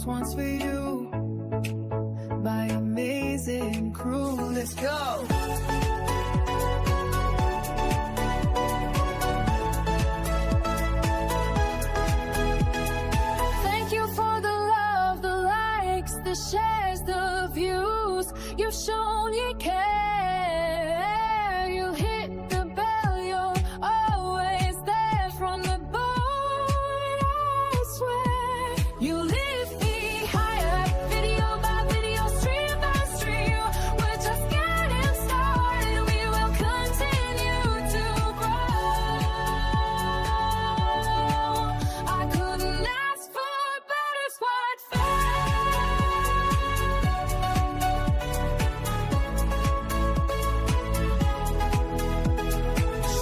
This one's for you, my amazing crew. Let's go. Thank you for the love, the likes, the shares, the views. You've shown you care. You hit the bell, you're always there from the bottom, I swear. You lift me higher, video by video, stream by stream. We're just getting started, we will continue to grow. I couldn't ask for better, it's what I felt.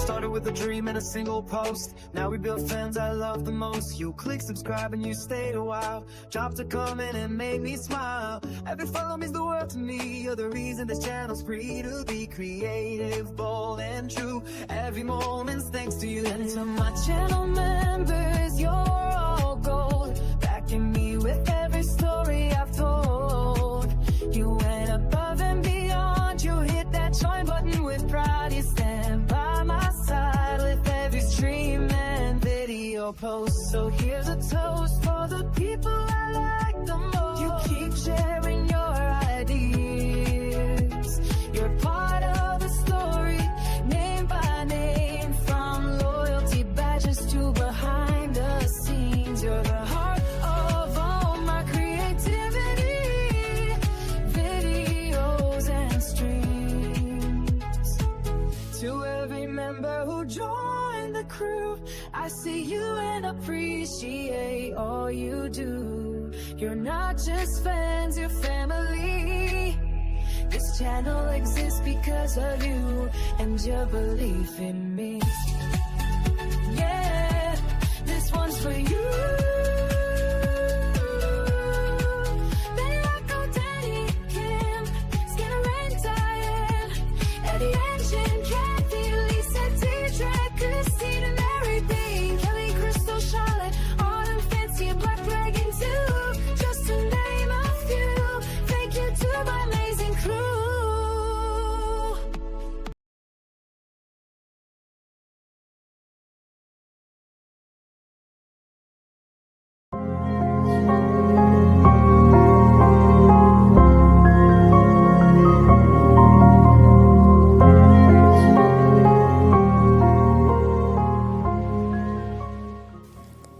Started with a dream and a single post. Now we build fans I love the most. You click subscribe and you stayed a while. Dropped a comment and made me smile. Every follow means the world to me. You're the reason this channel's free to be creative, bold and true. Every moment's thanks to you. And to my channel members, you're all gold. Backing me with every story I've told. You went above and beyond. You hit that join button with pride. You stand by my side with every stream and video post. So here's a toast for the people I like the most. You keep sharing your ideas. You're part of the story, name by name. From loyalty badges to behind the scenes. You're the heart of all my creativity, videos and streams. To every member who joined the crew, I see you and appreciate all you do. You're not just fans, you're family. This channel exists because of you and your belief in me. Yeah, this one's for you. Benny Rocco, Danny, Kim, Skinner and Diane, Eddie and Jen, Kathy, Lisa, Deidre, Christina, Mary B, Kelly, Crystal, Charlotte, Autumn, Fancy, and Black Dragon too. Just to name a few. Thank you to my amazing crew.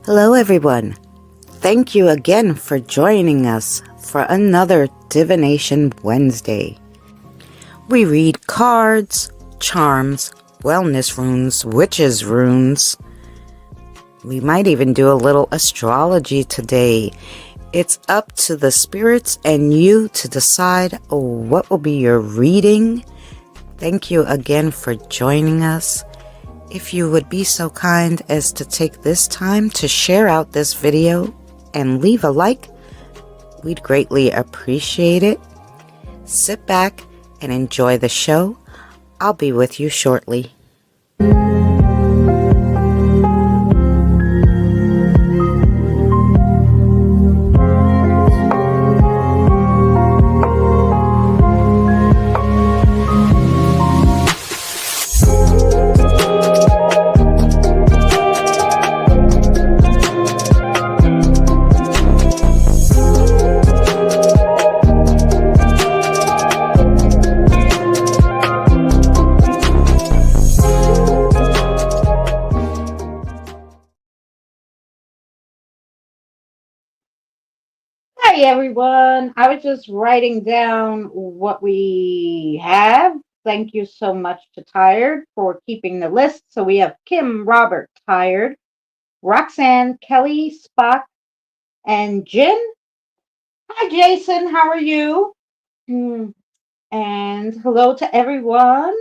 Hello everyone. Thank you again for joining us for another Divination Wednesday. We read cards, charms, wellness runes, witches runes. We might even do a little astrology today. It's up to the spirits and you to decide what will be your reading. Thank you again for joining us. If you would be so kind as to take this time to share out this video and leave a like, we'd greatly appreciate it. Sit back and enjoy the show. I'll be with you shortly. Hi everyone. I was just writing down what we have. Thank you so much to Tired for keeping the list. So we have Kim, Robert, Tired, Roxanne, Kelly, Spock, and Jin. Hi Jason, how are you? And hello to everyone.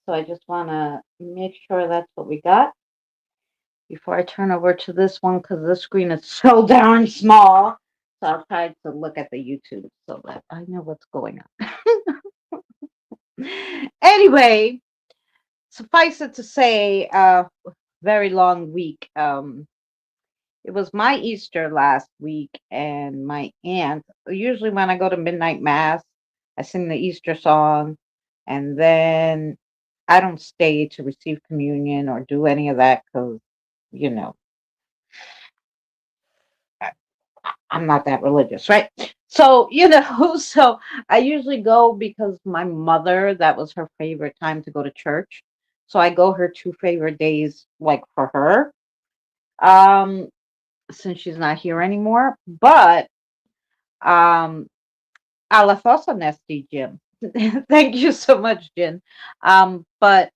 So I just want to make sure that's what we got before I turn over to this one because the screen is so darn small. So I'll try to look at the YouTube so that I know what's going on. Anyway, suffice it to say, very long week. It was my Easter last week, and my aunt. Usually, when I go to midnight mass, I sing the Easter song, and then I don't stay to receive communion or do any of that because, you know, I, I'm not that religious, right? So, so I usually go because my mother, that was her favorite time to go to church. So I go her two favorite days, like for her. Um, since she's not here anymore. But um Alafosa Nesty Jim. Thank you so much, Jen. But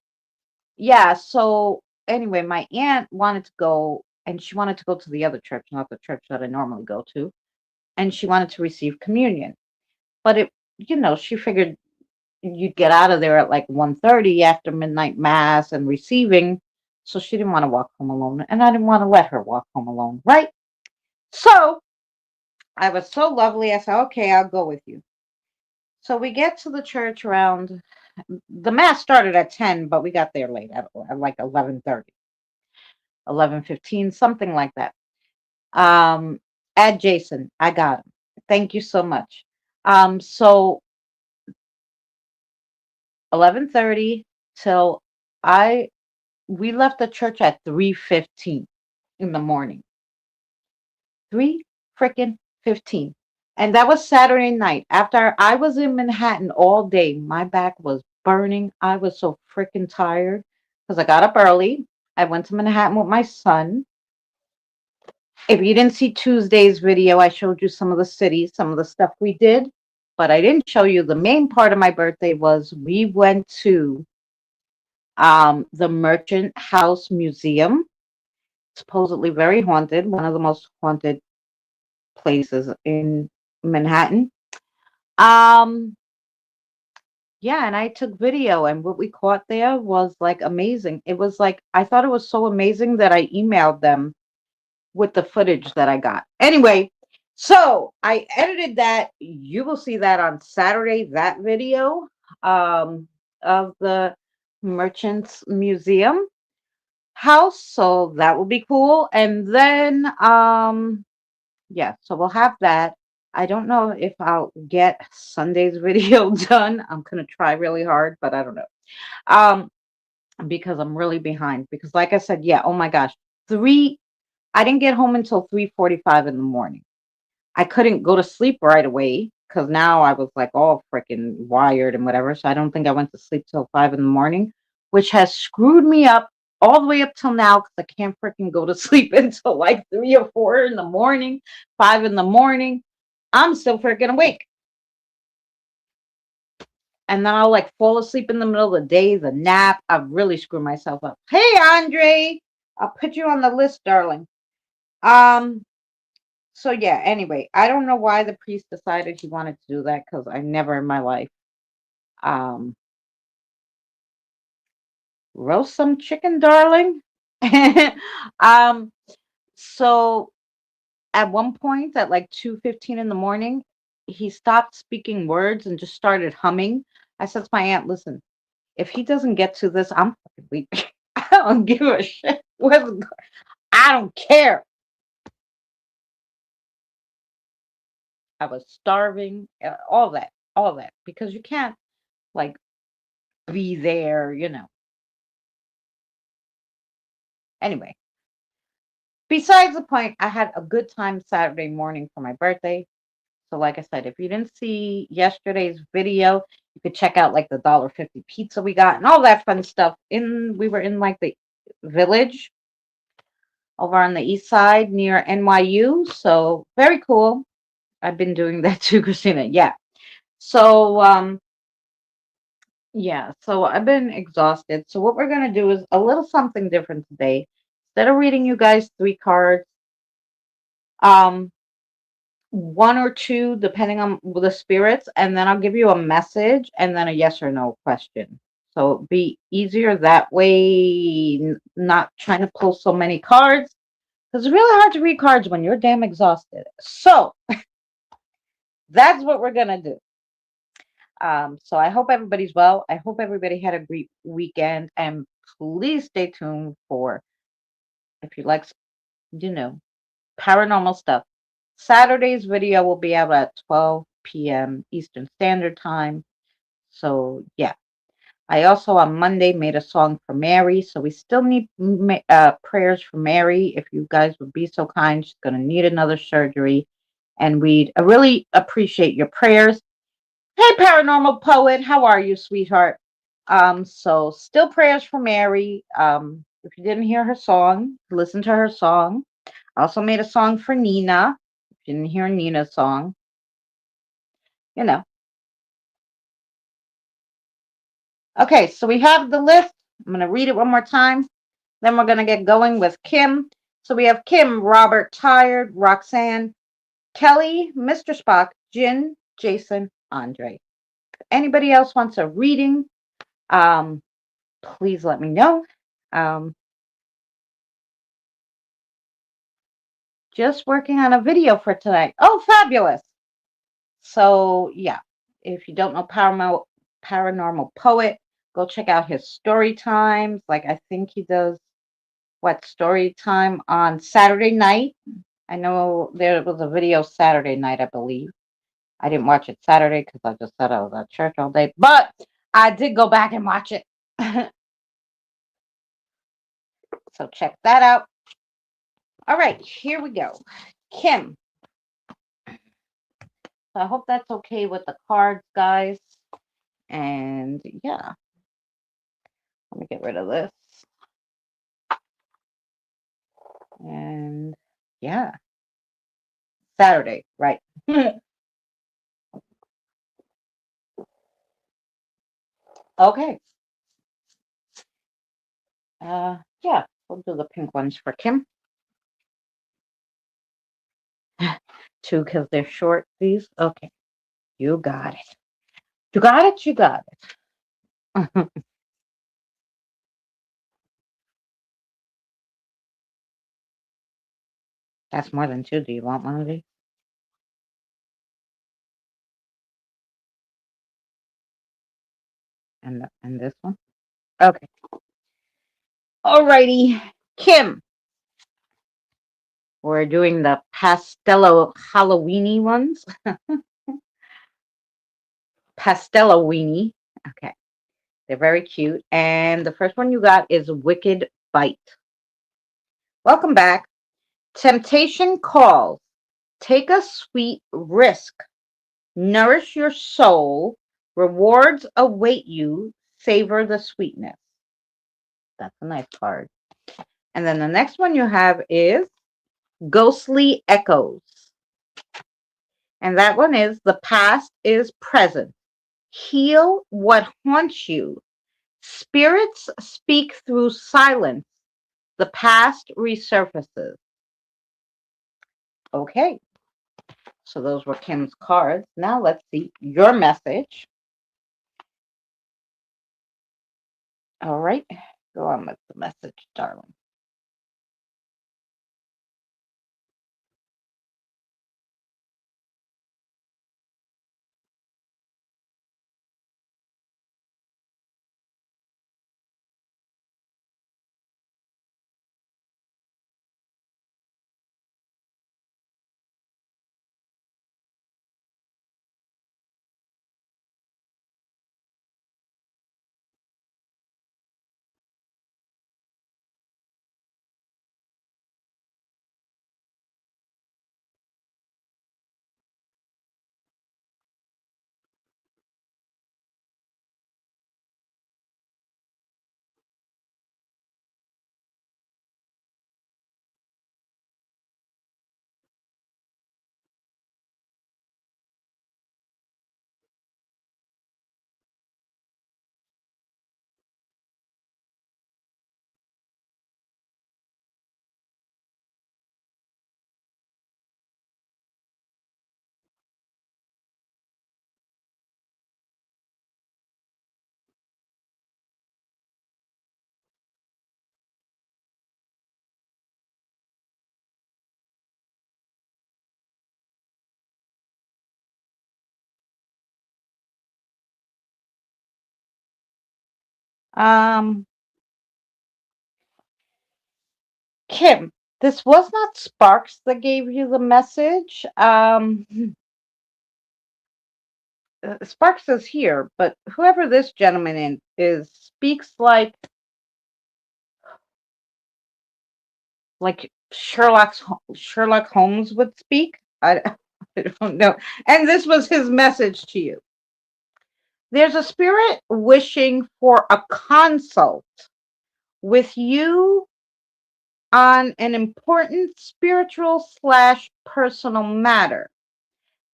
yeah, so anyway, my aunt wanted to go and she wanted to go to the other church, not the church that I normally go to, and she wanted to receive communion. But she figured you'd get out of there at like 1:30 after midnight mass and receiving. So she didn't want to walk home alone, and I didn't want to let her walk home alone, right? So I was so lovely. I said, okay, I'll go with you. So we get to the church around, the mass started at 10, but we got there late at like 11:30, 11:15, something like that. Add Jason. I got him. Thank you so much. So 11:30 till I we left the church at 3:15 in the morning. 3 freaking 15. And that was Saturday night. After I was in Manhattan all day, my back was burning. I was so freaking tired because I got up early. I went to Manhattan with my son. If you didn't see Tuesday's video, I showed you some of the cities, some of the stuff we did, but I didn't show you the main part of my birthday was we went to the Merchant House Museum, supposedly very haunted, one of the most haunted places in Manhattan. Um, yeah, and I took video, and what we caught there was like amazing. It was like I thought it was so amazing that I emailed them with the footage that I got. Anyway, so I edited that. You will see that on Saturday, that video of the Merchants Museum house. So that will be cool. And then yeah, so we'll have that. I don't know if I'll get Sunday's video done. I'm gonna try really hard, but I don't know. Um, because I'm really behind. Because like I said, yeah, oh my gosh, I didn't get home until 3:45 in the morning. I couldn't go to sleep right away because now I was like all freaking wired and whatever. So I don't think I went to sleep till 5 in the morning, which has screwed me up all the way up till now because I can't freaking go to sleep until like 3 or 4 in the morning, 5 in the morning. I'm still freaking awake. And then I'll like fall asleep in the middle of the day, the nap. I've really screwed myself up. Hey, Andre, I'll put you on the list, darling. Um, so yeah, anyway, I don't know why the priest decided he wanted to do that because I never in my life um roast some chicken, darling. um so at one point at like 2:15 in the morning, he stopped speaking words and just started humming. I said to my aunt, listen, if he doesn't get to this, I'm fucking weak. I don't give a shit. I don't care. I was starving, all that, because you can't like be there. Anyway, besides the point, I had a good time Saturday morning for my birthday. So, like I said, if you didn't see yesterday's video, you could check out like the $1.50 pizza we got and all that fun stuff. We were in like the village over on the east side near NYU. So very cool. I've been doing that too, Christina. Yeah. So yeah, so I've been exhausted. So what we're gonna do is a little something different today. Instead of reading you guys 3 cards, um, one or two, depending on the spirits, and then I'll give you a message and then a yes or no question. So it'd be easier that way, not trying to pull so many cards. Because it's really hard to read cards when you're damn exhausted. So that's what we're gonna do. So I hope everybody's well. I hope everybody had a great weekend. And please stay tuned for, if you like, you know, paranormal stuff. Saturday's video will be out at 12 p.m. Eastern Standard Time. So, yeah. I also on Monday made a song for Mary. So we still need prayers for Mary. If you guys would be so kind, she's going to need another surgery. And we'd really appreciate your prayers. Hey, paranormal poet, how are you, sweetheart? So still prayers for Mary. If you didn't hear her song, listen to her song. I also made a song for Nina. If you didn't hear Nina's song, you know. Okay, so we have the list. I'm gonna read it one more time. Then we're gonna get going with Kim. So we have Kim, Robert, Tired, Roxanne, Kelly, Mr. Spock, Jin, Jason, Andre. If anybody else wants a reading, please let me know. Um, just working on a video for tonight. Oh, fabulous. So, yeah, if you don't know Paranormal Poet, go check out his story times. Like, I think he does, story time on Saturday night. I know there was a video Saturday night, I believe. I didn't watch it Saturday because I just said I was at church all day, but I did go back and watch it. So check that out. All right, here we go. Kim. So I hope that's okay with the cards, guys. And yeah, let me get rid of this. And yeah, Saturday, right? Okay. Yeah, we'll do the pink ones for Kim. Two, because they're short, these. Okay, you got it. You got it, you got it. That's more than two. Do you want one of these? And this one? Okay. Alrighty. Kim. We're doing the Pastello Halloweeny ones. Pastello Weenie. Okay. They're very cute. And the first one you got is Wicked Bite. Welcome back. Temptation calls. Take a sweet risk. Nourish your soul. Rewards await you. Savor the sweetness. That's a nice card. And then the next one you have is Ghostly Echoes. And that one is the past is present. Heal what haunts you. Spirits speak through silence. The past resurfaces. Okay. So those were Kim's cards. Now let's see your message. All right. Go on with the message, darling. Um, Kim, this was not Sparks that gave you the message. Sparks is here, but whoever this gentleman is speaks like Sherlock Holmes would speak. I don't know. And this was his message to you. There's a spirit wishing for a consult with you on an important spiritual slash personal matter.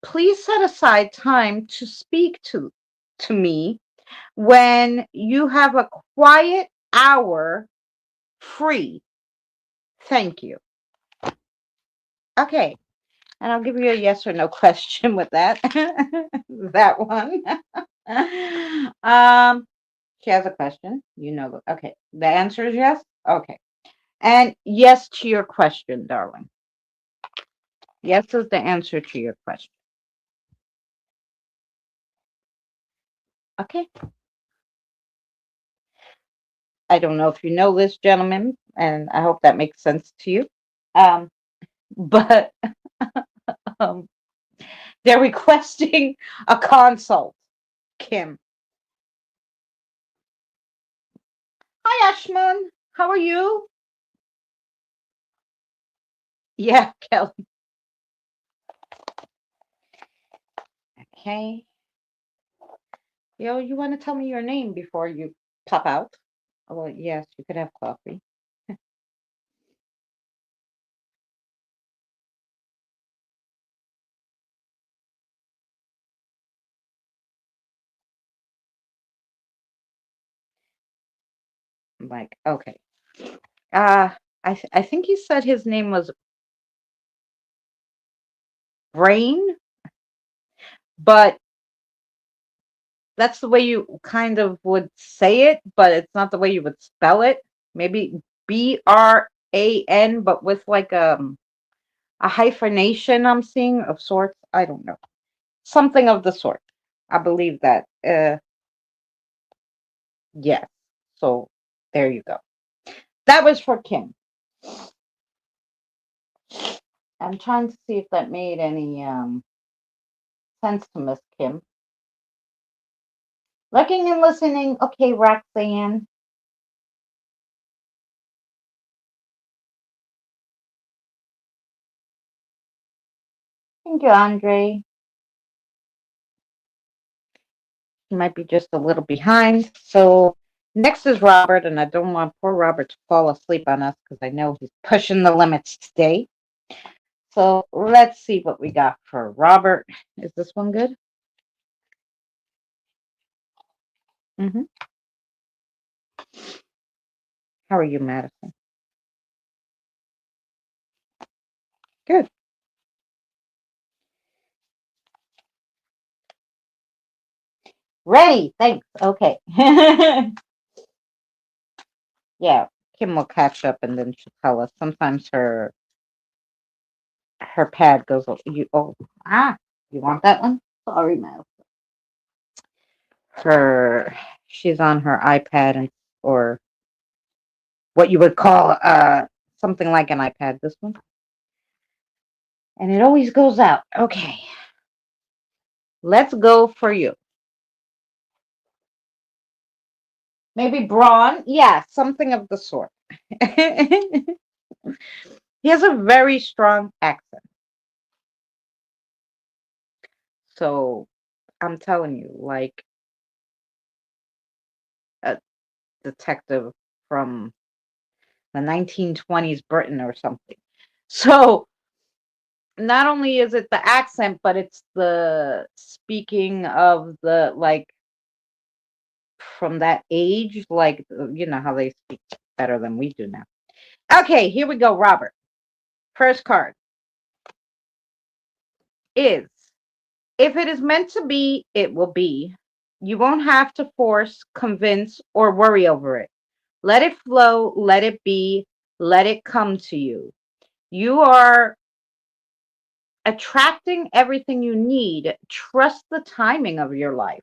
Please set aside time to speak to me when you have a quiet hour free. Thank you. Okay. And I'll give you a yes or no question with that. That one. She has a question. You know, okay. The answer is yes. Okay. And yes to your question, darling. Yes is the answer to your question. Okay. I don't know if you know this gentleman, and I hope that makes sense to you. But um, they're requesting a consult, Kim. Hi, Ashman. How are you? Yeah, Kelly. Okay. Yo, you want to tell me your name before you pop out? Oh, well, yes, you could have coffee. I'm like, okay. I think he said his name was Brain, but that's the way you kind of would say it, but it's not the way you would spell it. Maybe Bran, but with like a hyphenation I'm seeing of sorts. I don't know. Something of the sort. I believe that. Yes. So there you go. That was for Kim. I'm trying to see if that made any sense to Miss Kim. Looking and listening. Okay, Roxanne. Thank you, Andre. He might be just a little behind. So next is Robert, and I don't want poor Robert to fall asleep on us because I know he's pushing the limits today. So let's see what we got for Robert. Is this one good? Mm-hmm. How are you, Madison? Good. Ready. Thanks. Okay. Yeah, Kim will catch up and then she'll tell us. Sometimes her pad goes. You want that one? Sorry, Madison. She's on her iPad or what you would call something like an iPad. This one, and it always goes out. Okay, let's go for you. Maybe Braun. Yeah, something of the sort. He has a very strong accent. So I'm telling you, like a detective from the 1920s Britain or something. So not only is it the accent, but it's the speaking of the like from that age, like you know how they speak better than we do now. Okay, here we go, Robert. First card is if it is meant to be, it will be. You won't have to force, convince, or worry over it. Let it flow, let it be, let it come to you. You are attracting everything you need. Trust the timing of your life.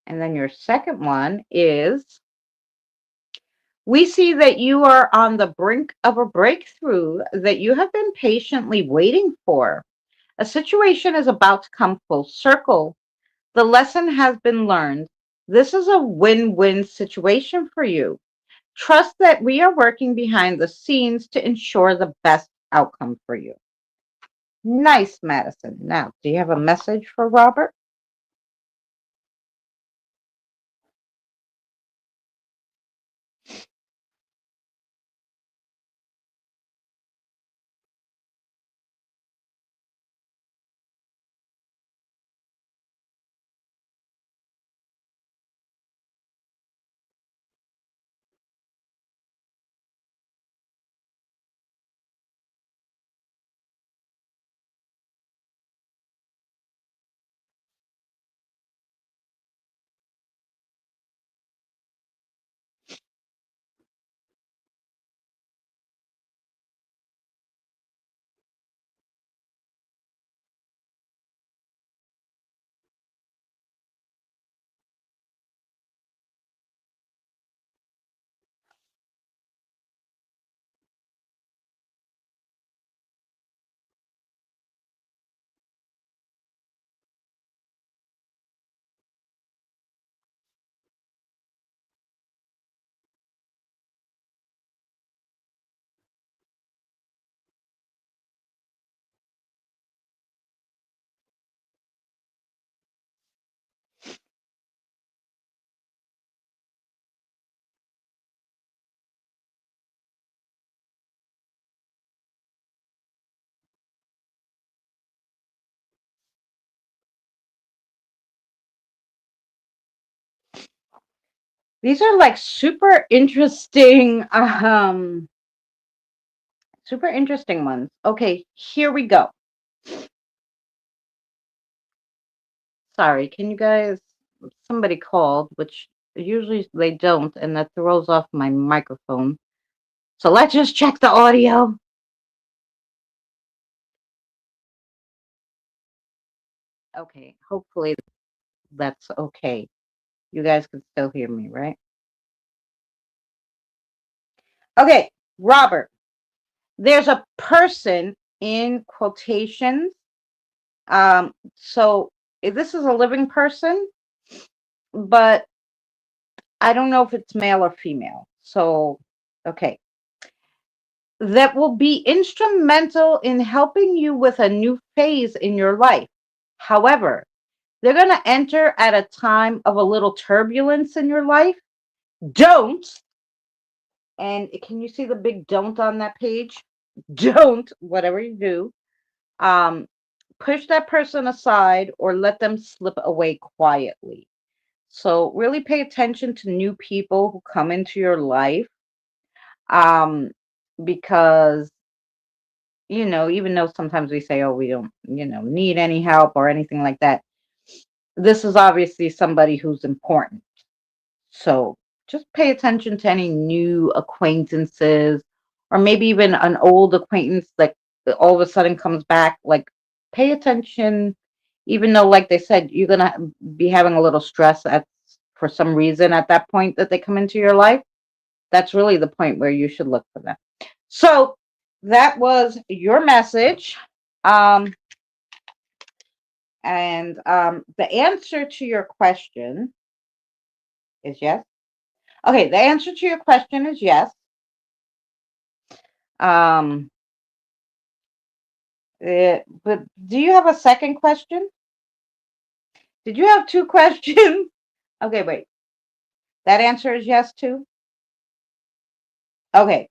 And then your second one is, we see that you are on the brink of a breakthrough that you have been patiently waiting for. A situation is about to come full circle. The lesson has been learned. This is a win-win situation for you. Trust that we are working behind the scenes to ensure the best outcome for you. Nice, Madison. Now, do you have a message for Robert? These are like super interesting ones. Okay, here we go. Sorry, can you guys, somebody called, which usually they don't, and that throws off my microphone. So let's just check the audio. Okay, hopefully that's okay. You guys can still hear me, right? Okay, Robert, there's a person in quotations. So this is a living person, but I don't know if it's male or female. So, okay. That will be instrumental in helping you with a new phase in your life. However, they're going to enter at a time of a little turbulence in your life. Don't, and can you see the big don't on that page? Don't, whatever you do, um, push that person aside or let them slip away quietly. So really pay attention to new people who come into your life, um, because, even though sometimes we say, oh, we don't, need any help or anything like that, this is obviously somebody who's important. So just pay attention to any new acquaintances, or maybe even an old acquaintance that all of a sudden comes back. Like, pay attention, even though, like they said, you're going to be having a little stress for some reason at that point that they come into your life. That's really the point where you should look for them. So that was your message. And the answer to your question is yes. Okay, the answer to your question is yes. But do you have a second question? Did you have two questions? Okay, wait. That answer is yes too? Okay.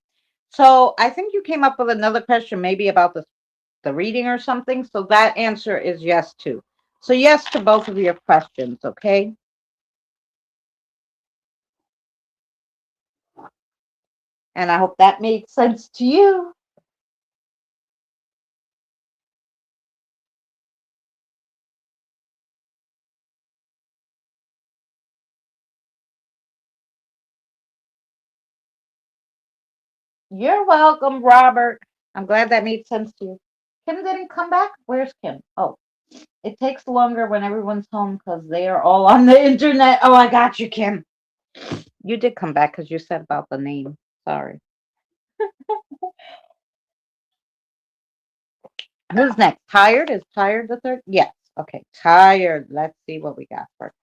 So I think you came up with another question, maybe about the reading or something. So that answer is yes too. So yes to both of your questions, okay? And I hope that made sense to you. You're welcome, Robert. I'm glad that made sense to you. Kim didn't come back? Where's Kim? Oh. It takes longer when everyone's home because they are all on the internet. Oh, I got you, Kim. You did come back because you said about the name. Sorry. Who's next? Tired? Is Tired the third? Yes. Okay. Tired. Let's see what we got first.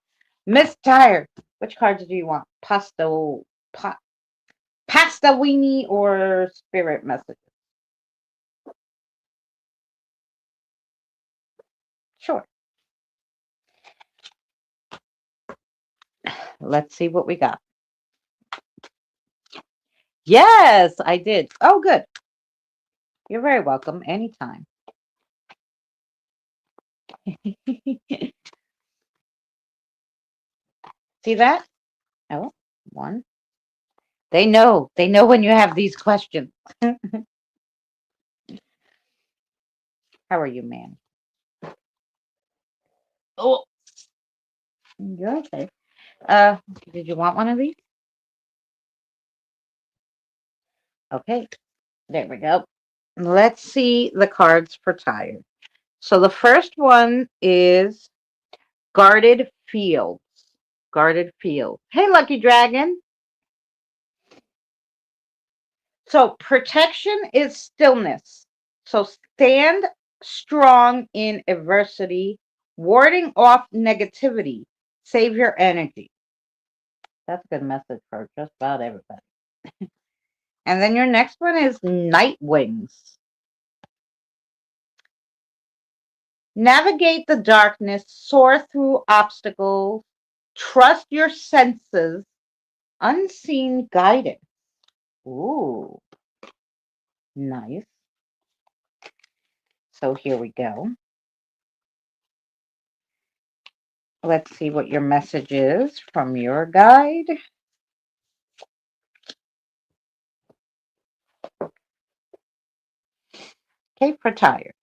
Miss Tired. Which cards do you want? Pasta weenie or spirit messages? Sure. Let's see what we got. Yes, I did. Oh, good. You're very welcome. Anytime. See that? Oh, one. They know. They know when you have these questions. How are you, man? Oh, you're okay. Uh, did you want one of these? Okay, there we go. Let's see the cards for Tired. So the first one is Guarded Fields. Guarded Fields. Hey, Lucky Dragon. So protection is stillness. So stand strong in adversity, warding off negativity. Save your energy. That's a good message for just about everybody. And then your next one is Night Wings. Navigate the darkness, soar through obstacles, trust your senses, unseen guidance. Ooh, nice. So here we go. Let's see what your message is from your guide. Okay, for Tired.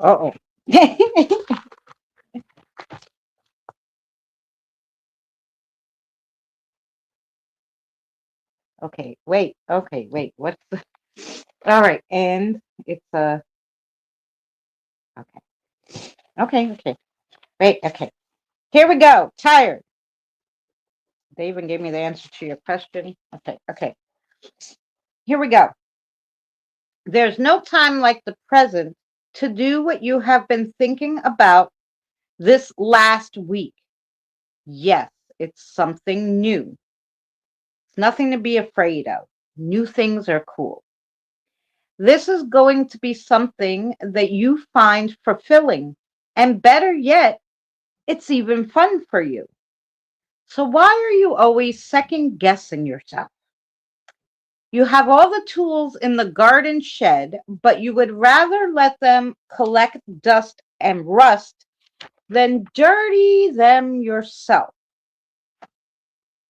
Uh-oh. Okay, wait. Okay, wait. What's the? All right, and it's okay. Okay, okay. Wait, okay. Here we go. Tired. They even gave me the answer to your question. Okay, okay. Here we go. There's no time like the present to do what you have been thinking about this last week. Yes, it's something new. It's nothing to be afraid of. New things are cool. This is going to be something that you find fulfilling. And better yet, it's even fun for you. So why are you always second guessing yourself? You have all the tools in the garden shed, but you would rather let them collect dust and rust than dirty them yourself.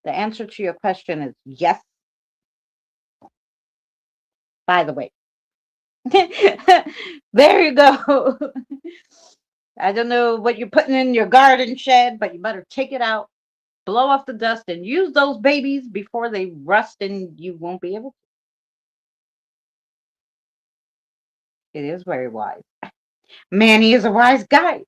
The answer to your question is yes, by the way. There you go. I don't know what you're putting in your garden shed, but you better take it out, blow off the dust, and use those babies before they rust and you won't be able to. It is very wise. Manny is a wise guy.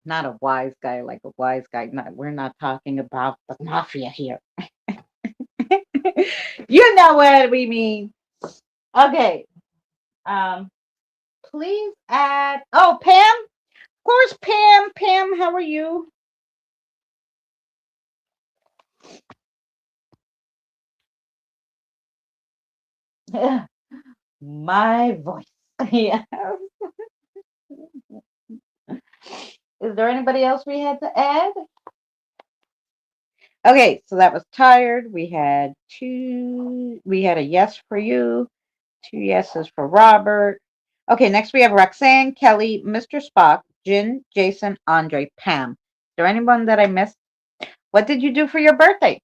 Not a wise guy like a wise guy. We're not talking about the mafia here. You know what we mean. Okay. Um, please add. Oh, Pam. Of course, Pam. Pam, how are you? My voice. Yeah. Is there anybody else we had to add? Okay, so that was tired. We had a yes for you, two yeses for Robert. Okay, next we have Roxanne, Kelly, Mr. Spock, Jin, Jason, Andre, Pam. Is there anyone that I missed? What did you do for your birthday?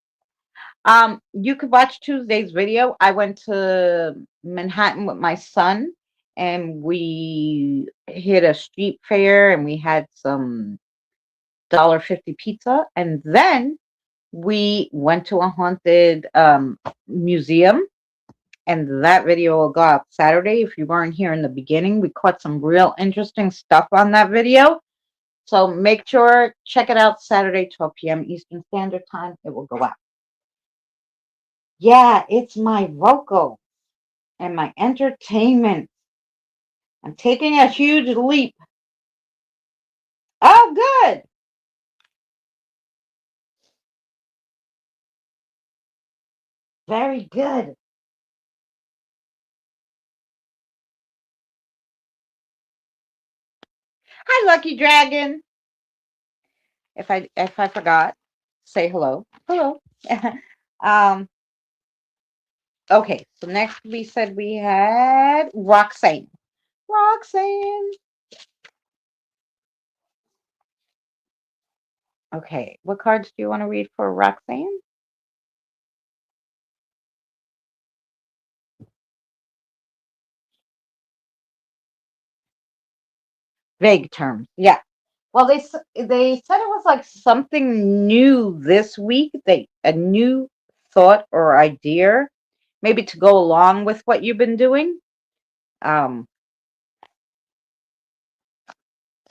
You could watch Tuesday's video. I went to Manhattan with my son and we hit a street fair and we had some $1.50 pizza and then we went to a haunted museum and that video will go out Saturday. If you weren't here in the beginning, we caught some real interesting stuff on that video. So make sure, check it out Saturday, 12 p.m. Eastern Standard Time. It will go out. Yeah, it's my vocal and my entertainment. I'm taking a huge leap. Oh, good. Very good. Hi, Lucky Dragon. If I forgot, say hello. Hello. um. Okay. So next we said we had Roxanne. Roxanne. Okay. What cards do you want to read for Roxanne? Vague terms. Yeah. Well, they said it was like something new this week. A new thought or idea, maybe to go along with what you've been doing. Um,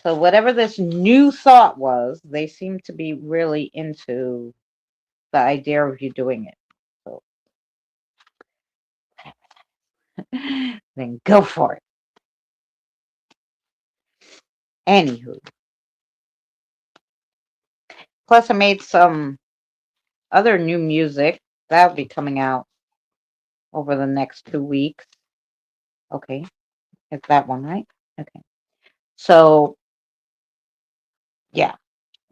so whatever this new thought was, they seem to be really into the idea of you doing it. So then go for it. Anywho, plus I made some other new music that'll be coming out over the next 2 weeks. Okay, it's that one, right? Okay. So yeah,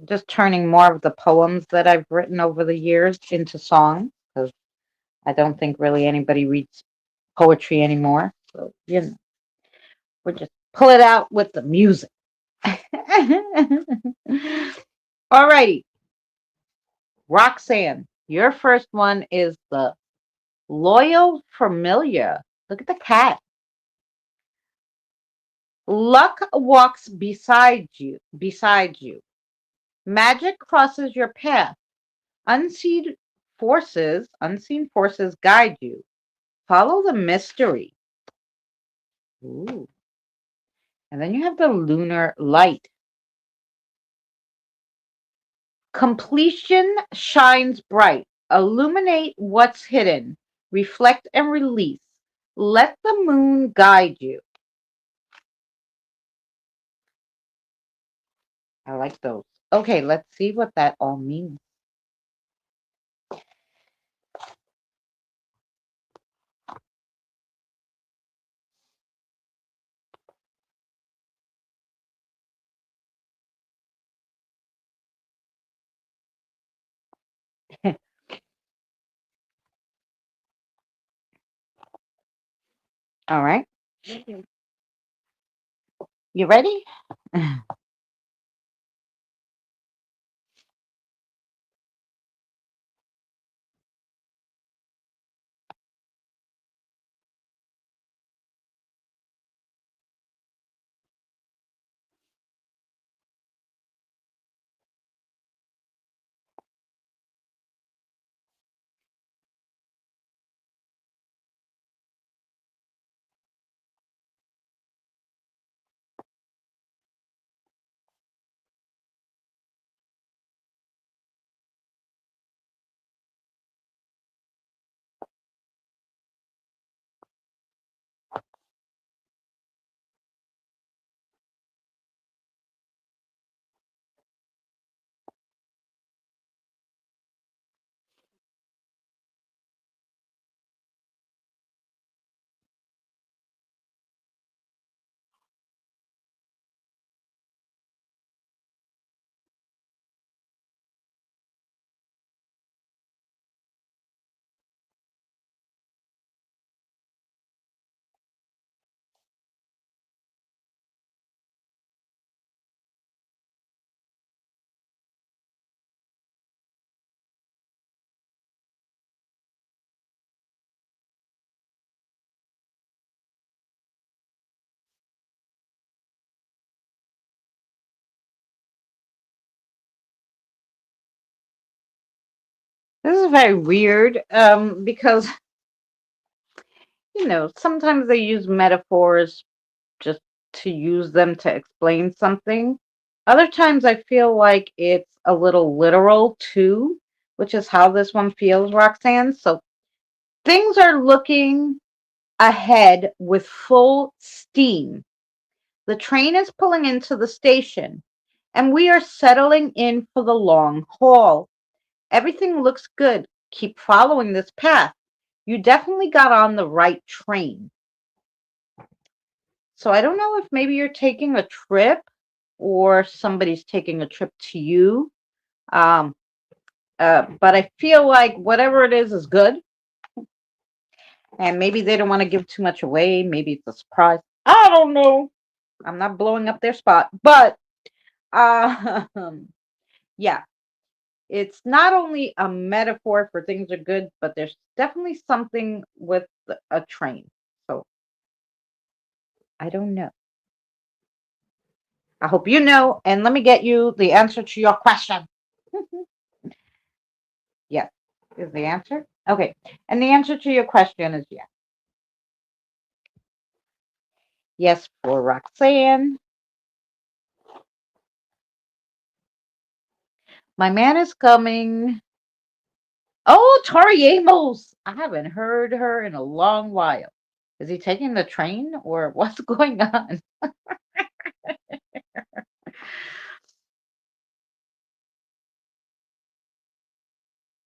just turning more of the poems that I've written over the years into songs because I don't think really anybody reads poetry anymore. So, we'll just pull it out with the music. Alrighty. Roxanne, your first one is the Loyal Familiar. Look at the cat. Luck walks beside you. Magic crosses your path. Unseen forces, unseen forces guide you. Follow the mystery. Ooh. And then you have the lunar light. Completion shines bright. Illuminate what's hidden. Reflect and release. Let the moon guide you. I like those. Okay, let's see what that all means. All right. You ready? This is very weird because, sometimes they use metaphors just to use them to explain something. Other times I feel like it's a little literal too, which is how this one feels, Roxanne. So things are looking ahead with full steam. The train is pulling into the station, and we are settling in for the long haul. Everything looks good. Keep following this path. You definitely got on the right train. So I don't know if maybe you're taking a trip or somebody's taking a trip to you. Um, but I feel like whatever it is good. And maybe they don't want to give too much away. Maybe it's a surprise. I don't know. I'm not blowing up their spot. But yeah, it's not only a metaphor for things are good, but there's definitely something with a train. So I don't know. I hope you know. And let me get you the answer to your question. Yes, is the answer. Okay. And the answer to your question is yes. Yes, for Roxanne. My man is coming. Oh, Tori Amos. I haven't heard her in a long while. Is he taking the train or what's going on?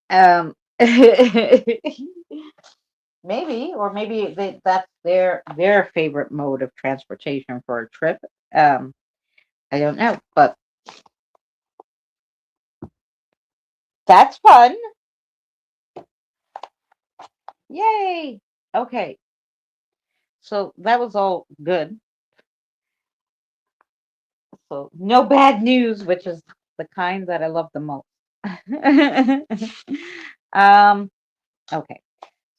Um, maybe, or maybe that's their favorite mode of transportation for a trip. Um, I don't know, but that's fun. Yay! Okay, so that was all good. So no bad news, which is the kind that I love the most. um, okay,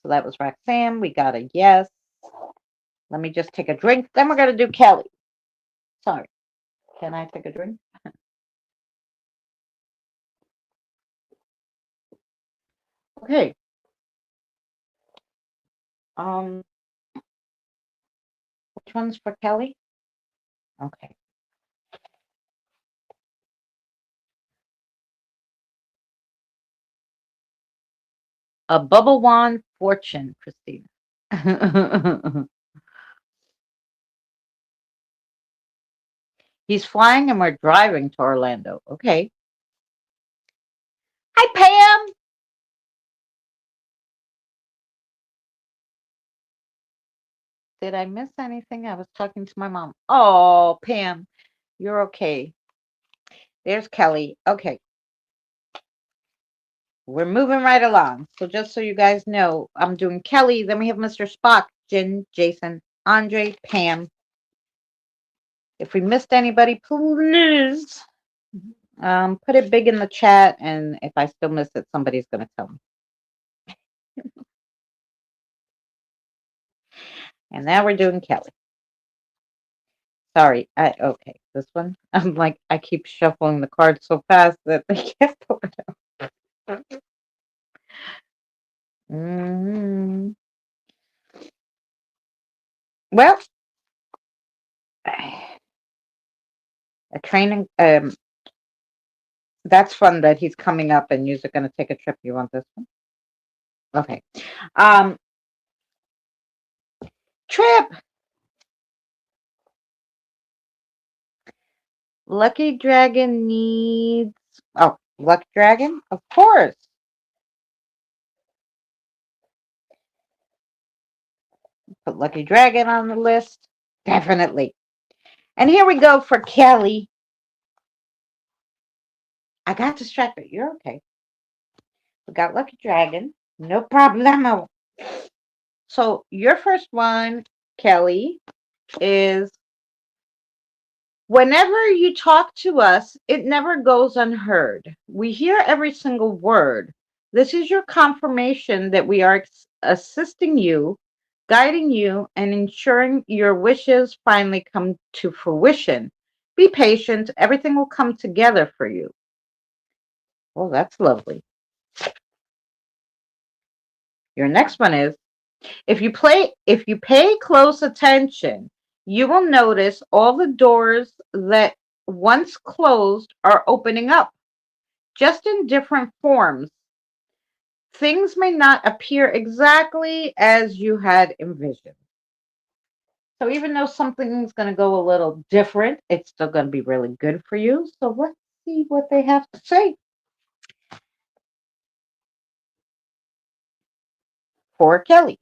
so that was Roxanne. We got a yes. Let me just take a drink. Then we're gonna do Kelly. Sorry. Can I take a drink? Okay. Um, which one's for Kelly? Okay. A bubble wand fortune, Christina. He's flying and we're driving to Orlando. Okay. Hi, Pam. Did I miss anything? I was talking to my mom. Oh, Pam, you're okay. There's Kelly. Okay. We're moving right along. So just so you guys know, I'm doing Kelly. Then we have Mr. Spock, Jen, Jason, Andre, Pam. If we missed anybody, please put it big in the chat. And if I still miss it, somebody's going to tell me. And now we're doing Kelly. Sorry. Okay. This one. I'm like, I keep shuffling the cards so fast that they can't pull it out. Mm-hmm. Well, a training. That's fun that he's coming up and you're going to take a trip. You want this one? Okay. Trip. Lucky Dragon needs. Oh, Lucky Dragon? Of course. Put Lucky Dragon on the list. Definitely. And here we go for Kelly. I got distracted. You're okay. We got Lucky Dragon. No problemo. So your first one, Kelly, is whenever you talk to us, it never goes unheard. We hear every single word. This is your confirmation that we are assisting you, guiding you, and ensuring your wishes finally come to fruition. Be patient. Everything will come together for you. Oh, that's lovely. Your next one is if you pay close attention, you will notice all the doors that once closed are opening up, just in different forms. Things may not appear exactly as you had envisioned. So even though something's going to go a little different, it's still going to be really good for you. So let's see what they have to say for Kelly.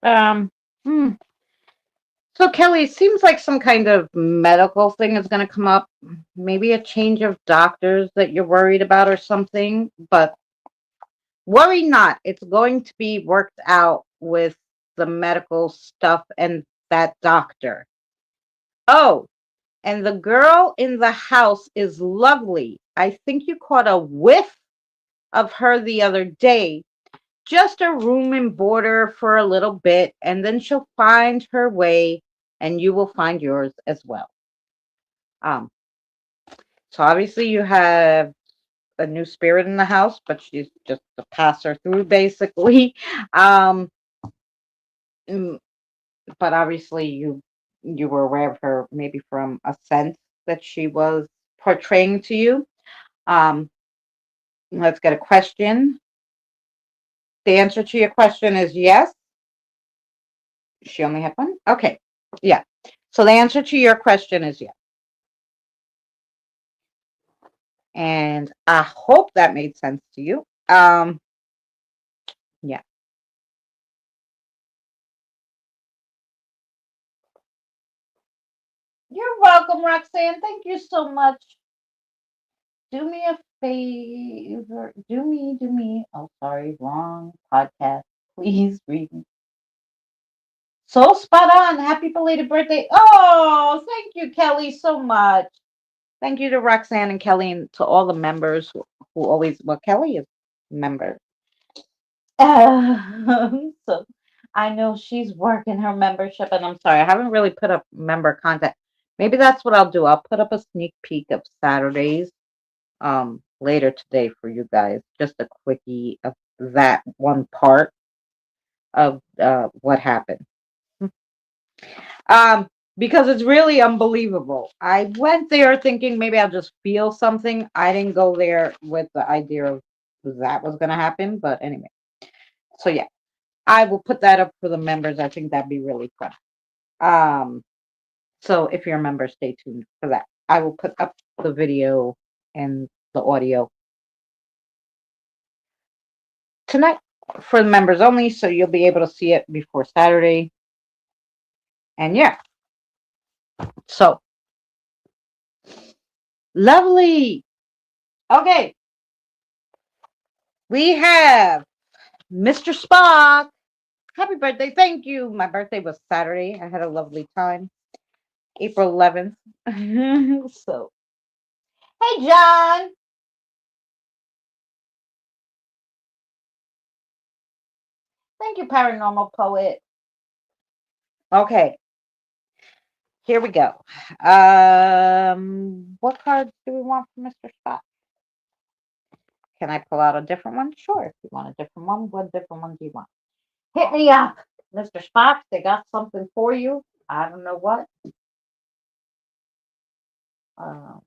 Um, hmm. So, Kelly, it seems like some kind of medical thing is going to come up. Maybe a change of doctors that you're worried about or something. But worry not. It's going to be worked out with the medical stuff and that doctor. Oh, and the girl in the house is lovely. I think you caught a whiff of her the other day. Just a room and boarder for a little bit, and then she'll find her way, and you will find yours as well. Um, so obviously you have a new spirit in the house, but she's just to pass her through, basically. Um, mm, but obviously you were aware of her maybe from a sense that she was portraying to you. Um, let's get a question. The answer to your question is yes. She only had one? Okay. Yeah. So the answer to your question is yes. And I hope that made sense to you. Yeah. You're welcome, Roxanne. Thank you so much. Do me a favor. Do me. Oh, sorry, wrong podcast. Please read me. So spot on. Happy belated birthday. Oh, thank you, Kelly, so much. Thank you to Roxanne and Kelly and to all the members who always, well, Kelly is a member. So I know she's working her membership, and I'm sorry, I haven't really put up member content. Maybe that's what I'll do. I'll put up a sneak peek of Saturdays later today for you guys. Just a quickie of that one part of what happened. Um, because it's really unbelievable. I went there thinking maybe I'll just feel something. I didn't go there with the idea of that was going to happen. But anyway, so yeah, I will put that up for the members. I think that'd be really fun. Um, so if you're a member, stay tuned for that. I will put up the video and the audio tonight for the members only, so you'll be able to see it before Saturday. And yeah, so lovely. Okay, we have Mr. Spock. Happy birthday. Thank you. My birthday was Saturday. I had a lovely time. April 11th. So, hey, John. Thank you, Paranormal Poet. Okay, here we go. What cards do we want for Mr. Spock? Can I pull out a different one? Sure. If you want a different one, what different one do you want? Hit me up, Mr. Spock. They got something for you. I don't know what. Uh,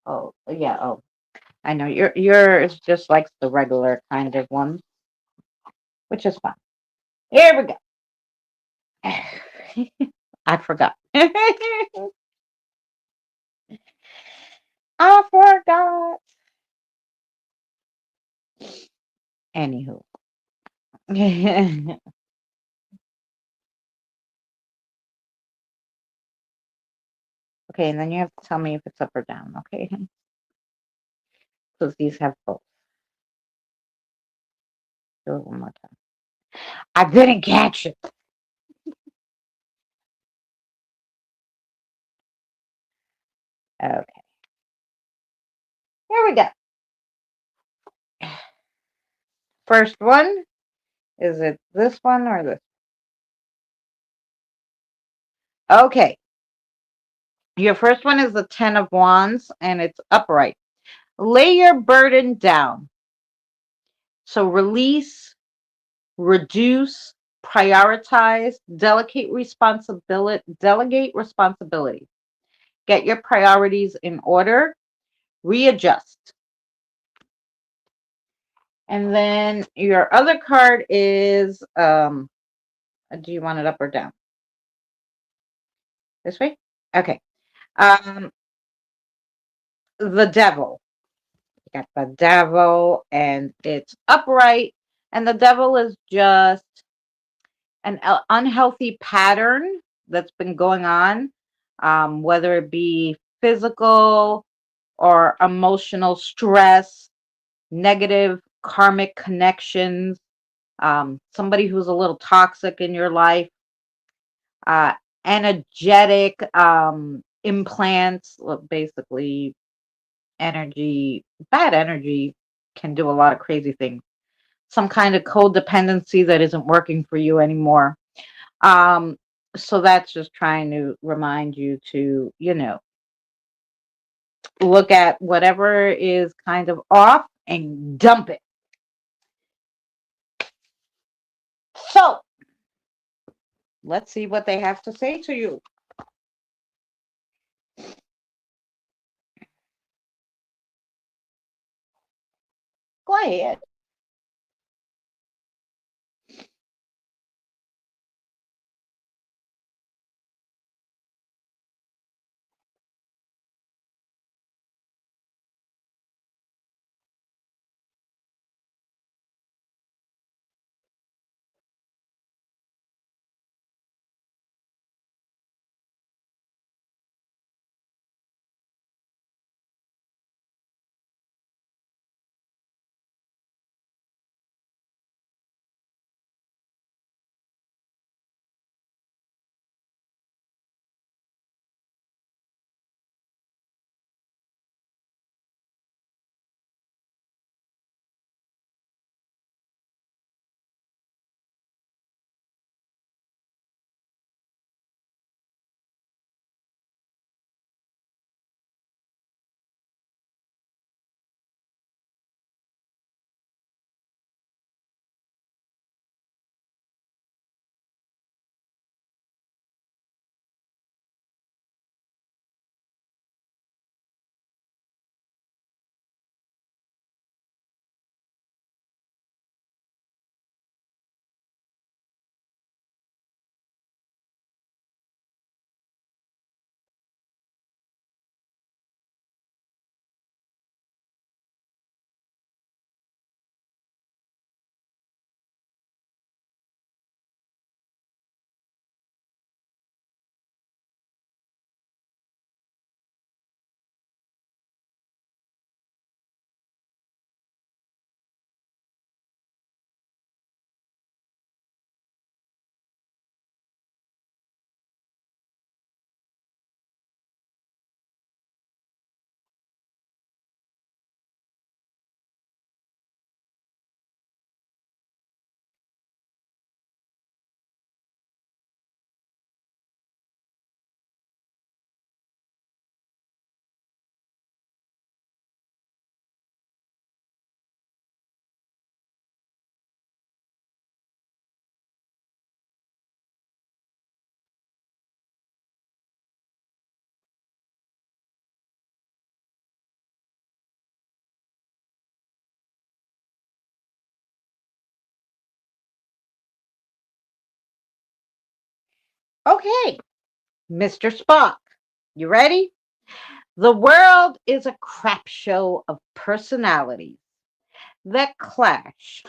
oh, yeah. Oh, I know. Yours just likes the regular kind of one, which is fine. Here we go. I forgot. I forgot. Anywho. Okay, and then you have to tell me if it's up or down, okay? Because these have both. Do it one more time. I didn't catch it. Okay. Here we go. First one. Is it this one or this? Okay. Your first one is the Ten of Wands, and it's upright. Lay your burden down. So release, reduce, prioritize, delegate responsibility. Get your priorities in order, readjust. And then your other card is do you want it up or down? This way? Okay. The Devil. You got the Devil, and it's upright, And the devil is just an unhealthy pattern that's been going on, whether it be physical or emotional stress, negative karmic connections, somebody who's a little toxic in your life, uh, energetic implants, well, basically energy, bad energy can do a lot of crazy things. Some kind of codependency that isn't working for you anymore. Um, so that's just trying to remind you to, look at whatever is kind of off and dump it. So let's see what they have to say to you. Go ahead. Okay, Mr. Spock, you ready? The world is a crap show of personalities that clash.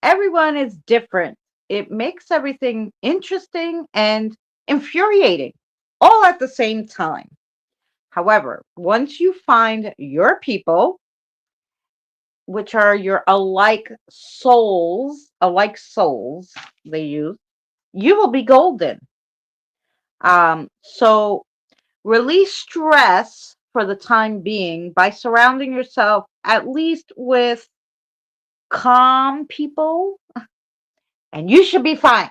Everyone is different. It makes everything interesting and infuriating all at the same time. However, once you find your people, which are your alike souls they use, you will be golden. So release stress for the time being by surrounding yourself at least with calm people, and you should be fine.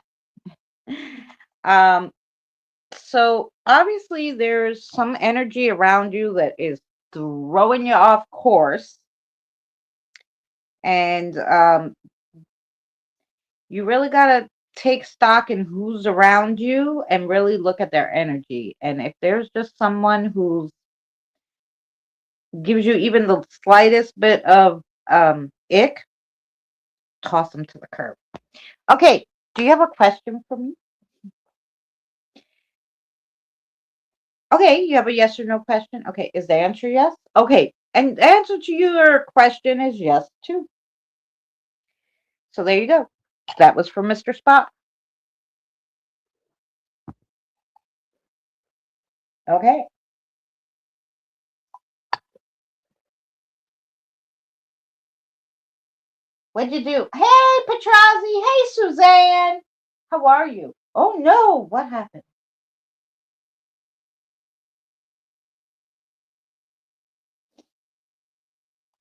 Um, so obviously there's some energy around you that is throwing you off course, and you really got to take stock in who's around you and really look at their energy. And if there's just someone who gives you even the slightest bit of ick, toss them to the curb. Okay, do you have a question for me? Okay, you have a yes or no question? Okay, is the answer yes? Okay, and the answer to your question is yes too. So there you go. That was from Mr. Spock. Okay. What'd you do? Hey, Petrazi. Hey, Suzanne. How are you? Oh, no. What happened?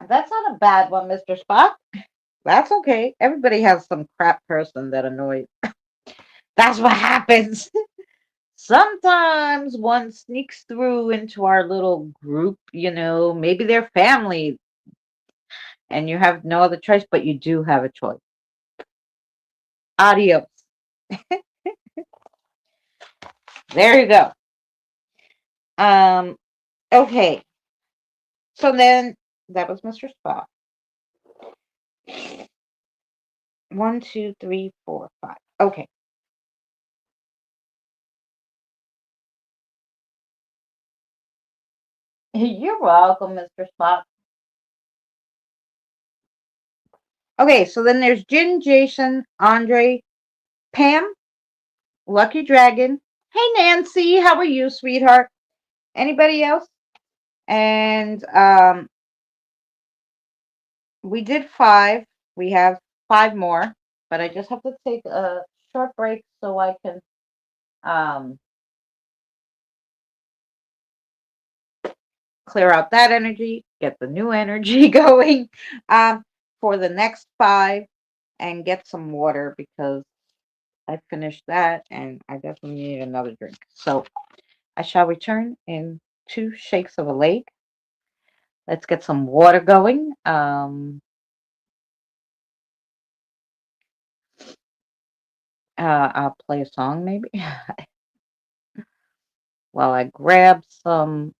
That's not a bad one, Mr. Spock. That's okay. Everybody has some crap person that annoys. That's what happens. Sometimes one sneaks through into our little group, maybe they're family and you have no other choice, but you do have a choice. Adios. There you go. Okay. So then that was Mr. Spock. 1, 2, 3, 4, 5. Okay. You're welcome, Mr. Spock. Okay, so then there's Jin, Jason, Andre, Pam, Lucky Dragon. Hey, Nancy, how are you, sweetheart? Anybody else? And we did 5. We have 5 more, but I just have to take a short break so I can clear out that energy, get the new energy going for the next 5, and get some water because I finished that and I definitely need another drink. So I shall return in 2 shakes of a leg. Let's get some water going. I'll play a song maybe while I grab some.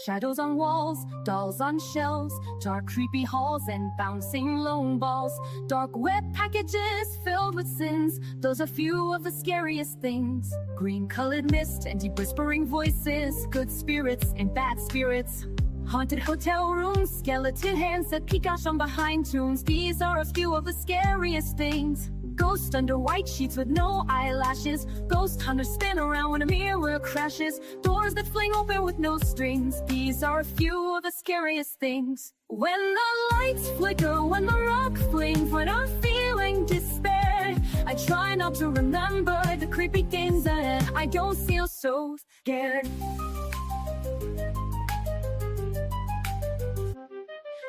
Shadows on walls, dolls on shelves, dark creepy halls and bouncing lone balls, dark wet packages filled with sins, those are few of the scariest things. Green colored mist and deep whispering voices, good spirits and bad spirits. Haunted hotel rooms, skeleton hands that peek out from behind tombs, these are a few of the scariest things. Ghost under white sheets with no eyelashes, ghost hunters spin around when a mirror crashes, doors that fling open with no strings, these are a few of the scariest things. When the lights flicker, when the rock flings, when I'm feeling despair, I try not to remember the creepy things that I don't feel so scared.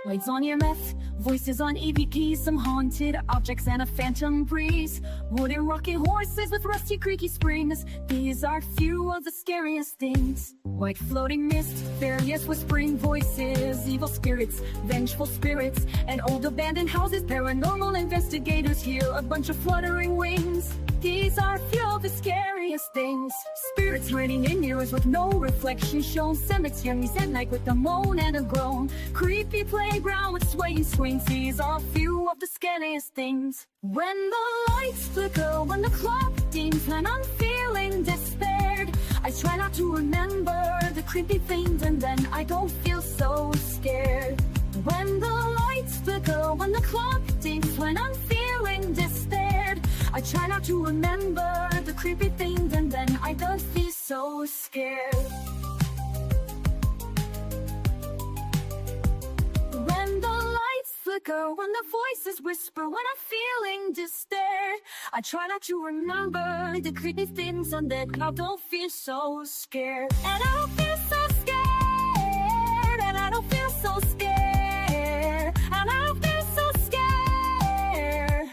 Lights on EMF, voices on EVP, some haunted objects and a phantom breeze. Wooden rocking horses with rusty creaky springs, these are few of the scariest things. White floating mist, various whispering voices, evil spirits, vengeful spirits, and old abandoned houses. Paranormal investigators hear a bunch of fluttering wings. These are few of the scariest things. Spirits hiding in mirrors with no reflection shown. Cemeteries at night with a moan and a groan. Creepy playground with swaying swings. These are few of the scariest things. When the lights flicker, when the clock dings, when I'm feeling despaired, I try not to remember the creepy things, and then I don't feel so scared. When the lights flicker, when the clock dings, when I'm feeling despaired, I try not to remember the creepy things, and then I don't feel so scared. When the lights flicker, when the voices whisper, when I'm feeling despair, I try not to remember the creepy things, and then I don't feel so scared. And I don't feel so scared, and I don't feel so scared, and I don't feel so scared.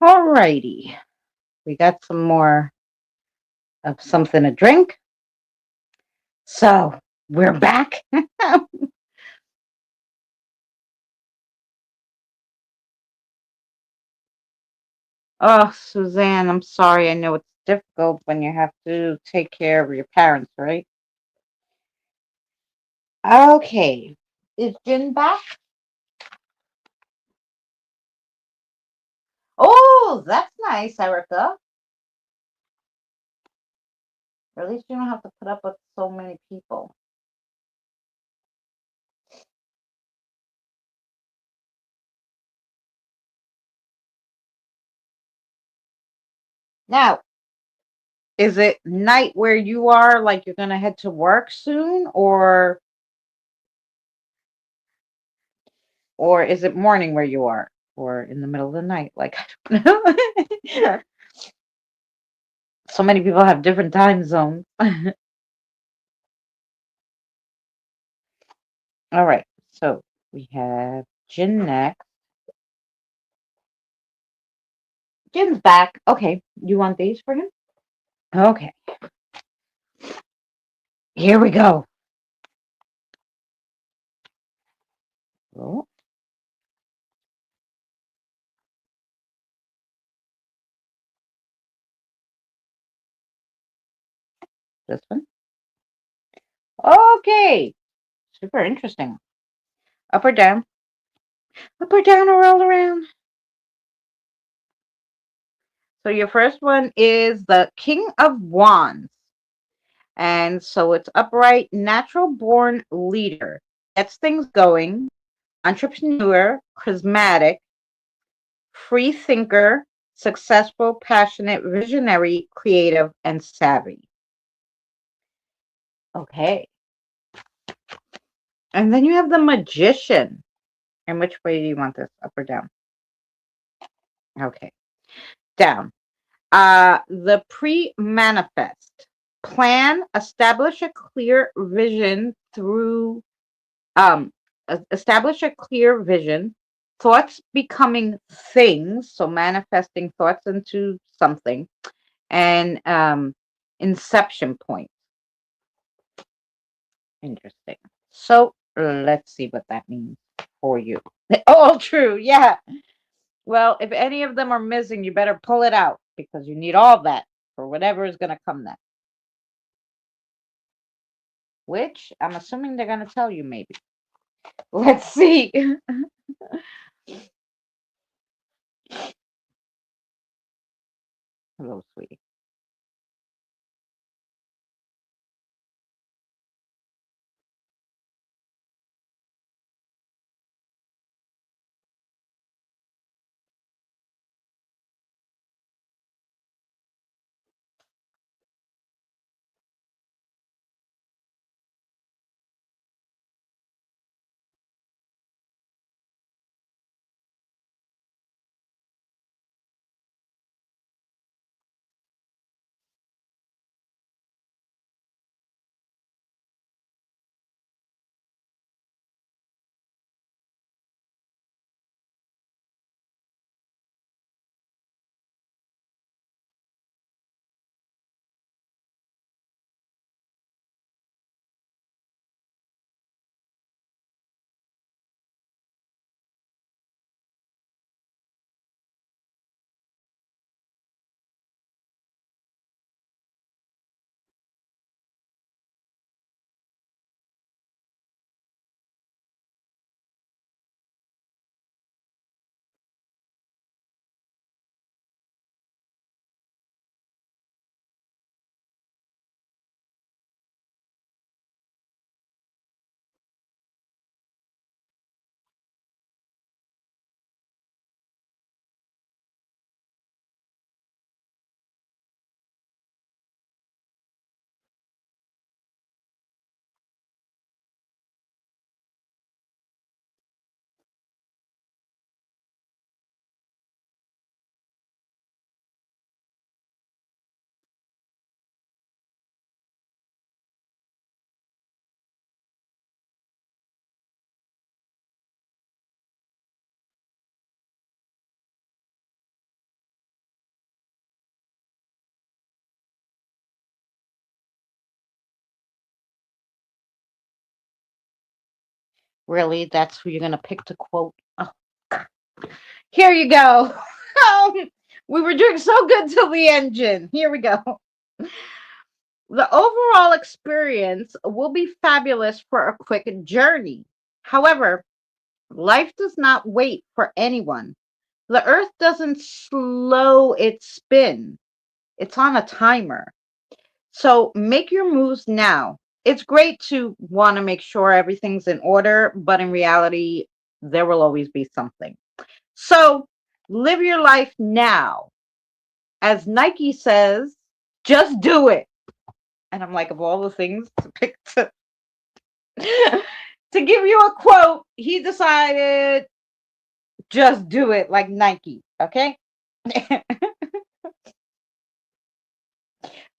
Alrighty. We got some more of something to drink. So we're back. Oh, Suzanne, I'm sorry. I know it's difficult when you have to take care of your parents, right? Okay. Is Jin back? Oh, that's nice, Erica. Or at least you don't have to put up with so many people. Now, is it night where you are, like you're gonna head to work soon, or is it morning where you are, or in the middle of the night? Like I don't know. So many people have different time zones. All right, so we have Jin next. Jin's back. Okay, you want these for him? Okay, here we go. Oh, this one. Okay, super interesting. Up or down? Up or down or all around? So your first one is the King of Wands. And so it's upright, natural born leader, gets things going, entrepreneur, charismatic, free thinker, successful, passionate, visionary, creative, and savvy. Okay. And then you have the magician. And which way do you want this? Up or down? Okay. Down. The pre-manifest. Plan, establish a clear vision through establish a clear vision, thoughts becoming things, so manifesting thoughts into something, and inception point. Interesting. So let's see what that means for you. All true, yeah. Well, if any of them are missing, you better pull it out because you need all that for whatever is going to come next. Which I'm assuming they're going to tell you maybe. Let's see. Hello, sweetie. Really, that's who you're going to pick to quote? Oh, here you go. We were doing so good till the engine. Here we go. The overall experience will be fabulous for a quick journey. However, life does not wait for anyone. The earth doesn't slow its spin, it's on a timer. So make your moves now. It's great to want to make sure everything's in order, but in reality, there will always be something. So live your life now. As Nike says, just do it. And I'm like, of all the things to pick to, to give you a quote, he decided just do it like Nike. Okay.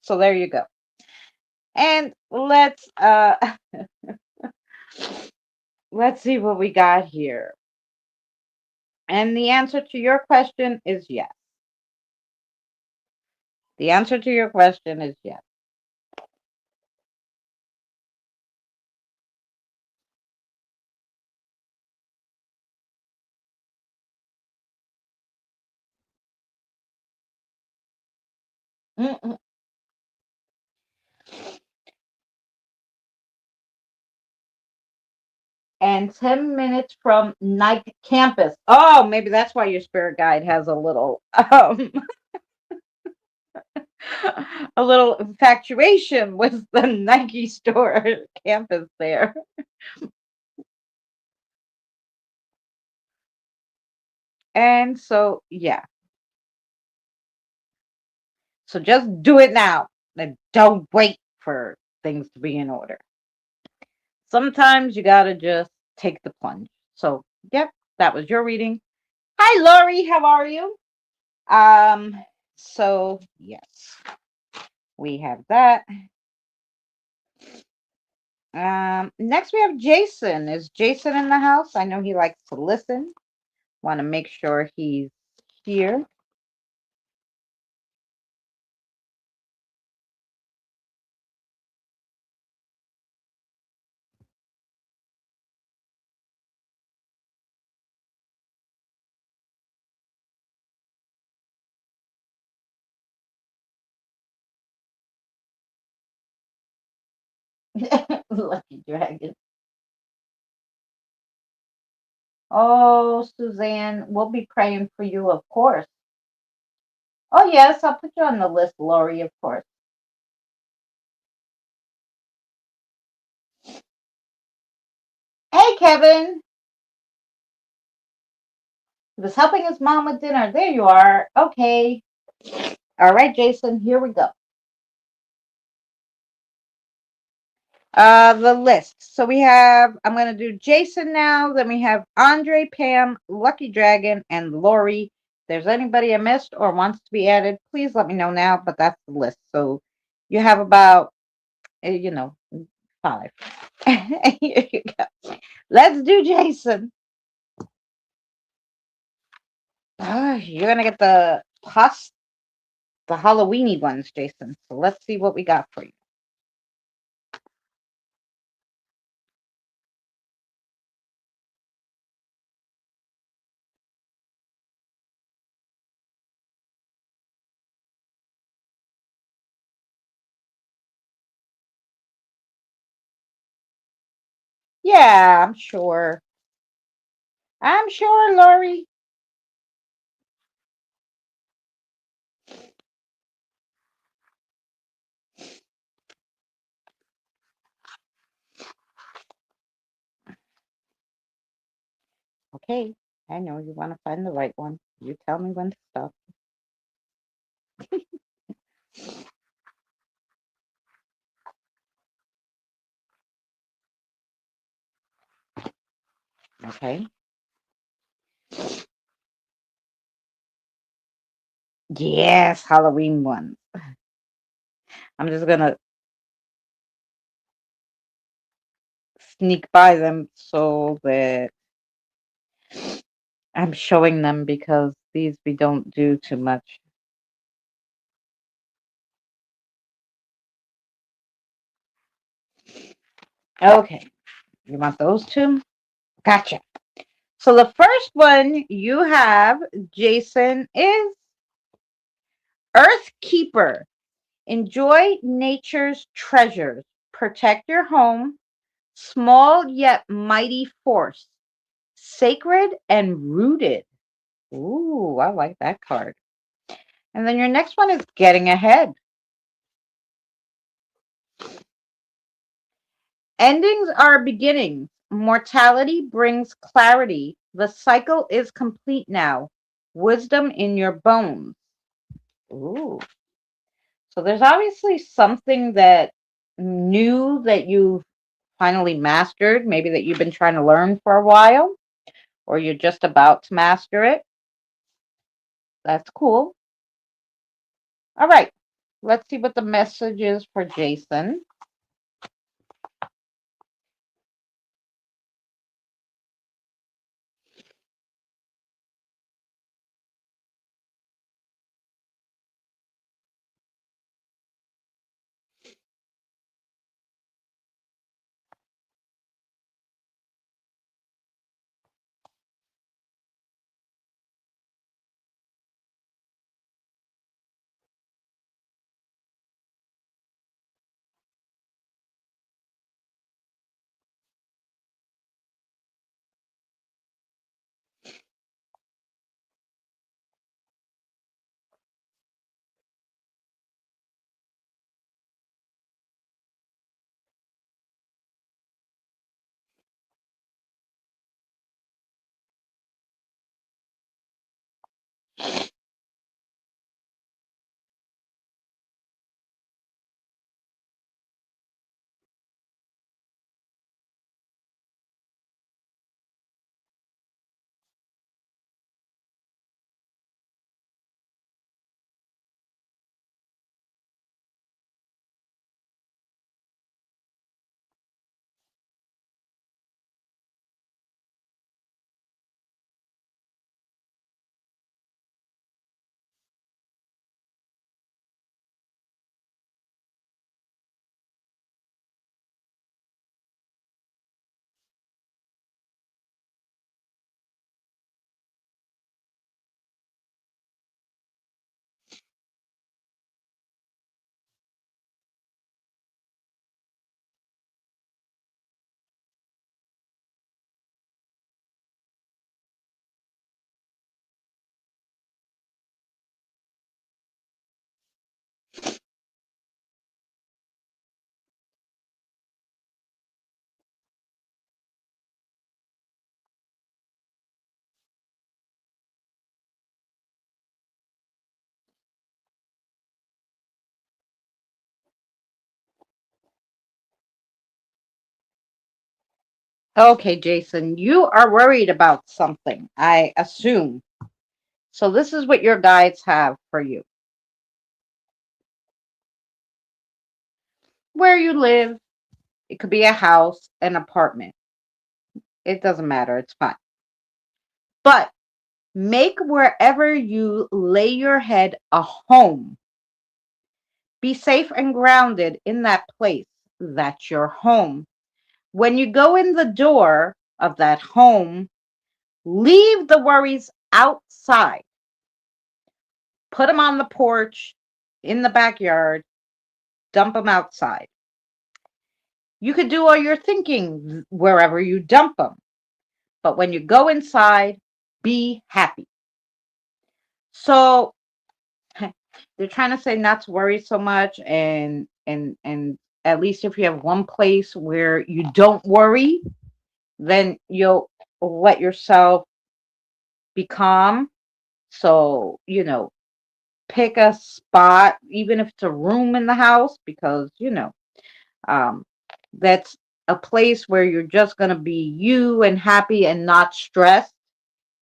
So there you go. And let's see what we got here. And the answer to your question is yes. The answer to your question is yes. Mm-mm. And 10 minutes from Nike campus. Oh, maybe that's why your spirit guide has a little a little infatuation with the Nike store campus there. And so, yeah. So just do it now. And don't wait for things to be in order. Sometimes you got to just take the plunge. So, yep, that was your reading. Hi, Lori. How are you? So, yes, we have that. Next we have Jason. Is Jason in the house? I know he likes to listen. Want to make sure he's here. Lucky dragon. Oh, Suzanne, we'll be praying for you, of course. Oh, yes, I'll put you on the list, Lori, of course. Hey, Kevin. He was helping his mom with dinner. There you are. Okay. All right, Jason, here we go. The list. So we have, I'm going to do Jason now. Then we have Andre, Pam, Lucky Dragon, and Lori. If there's anybody I missed or wants to be added, please let me know now. But that's the list. So you have about, 5. Here you go. Let's do Jason. You're going to get the Halloweeny ones, Jason. So let's see what we got for you. Yeah, I'm sure. I'm sure, Lori. Okay, I know you want to find the right one. You tell me when to stop. Okay. Yes, Halloween ones. I'm just gonna sneak by them so that I'm showing them because these we don't do too much. Okay, you want those two? Gotcha. So the first one you have, Jason, is Earth Keeper. Enjoy nature's treasures. Protect your home. Small yet mighty force. Sacred and rooted. Ooh, I like that card. And then your next one is Getting Ahead. Endings are beginnings. Mortality brings clarity. The cycle is complete now. Wisdom in your bones. Ooh. So there's obviously something that new that you've finally mastered, maybe that you've been trying to learn for a while, or you're just about to master it. That's cool. All right. Let's see what the message is for Jason. Okay, Jason, you are worried about something, I assume. So this is what your guides have for you. Where you live, it could be a house, an apartment. It doesn't matter, it's fine. But make wherever you lay your head a home. Be safe and grounded in that place. That's your home. When you go in the door of that home, leave the worries outside. Put them on the porch, in the backyard, dump them outside. You could do all your thinking wherever you dump them. But when you go inside, be happy. So they're trying to say not to worry so much, and at least if you have one place where you don't worry, then you'll let yourself be calm. So, pick a spot, even if it's a room in the house, because, um, that's a place where you're just going to be you and happy and not stressed.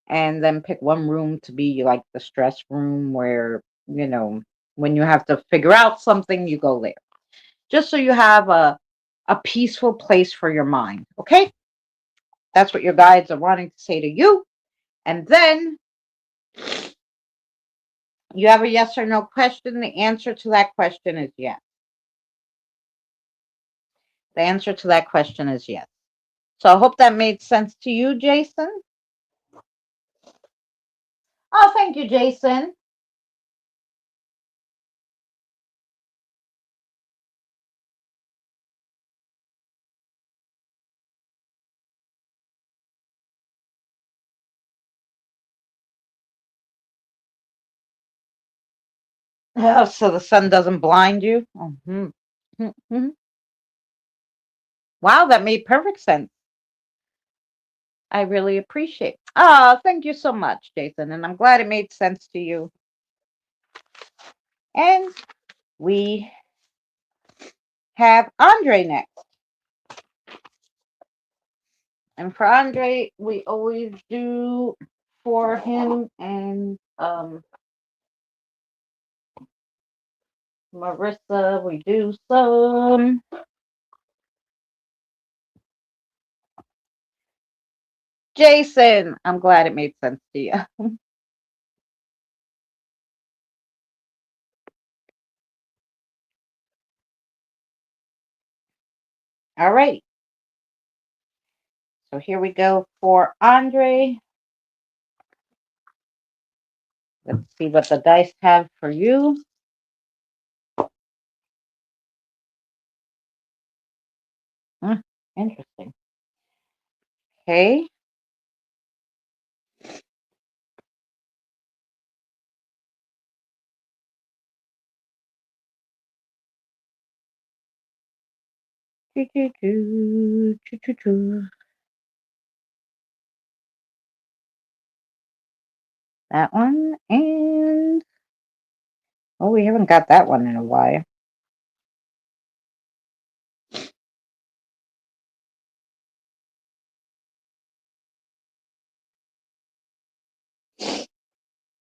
And then pick one room to be like the stress room where, when you have to figure out something, you go there. Just so you have a peaceful place for your mind. Okay? That's what your guides are wanting to say to you. And then you have a yes or no question. The answer to that question is yes. The answer to that question is yes. So I hope that made sense to you, Jason. Oh, thank you, Jason. Oh, so the sun doesn't blind you? Mhm. Mhm. Wow, that made perfect sense. I really appreciate. Oh, thank you so much, Jason. And I'm glad it made sense to you. And we have Andre next. And for Andre, we always do for him and Marissa, we do some Jason. I'm glad it made sense to you. All right. So here we go for Andre. Let's see what the dice have for you. Interesting. Okay. Choo, choo, choo, choo, choo, choo. That one and oh, we haven't got that one in a while.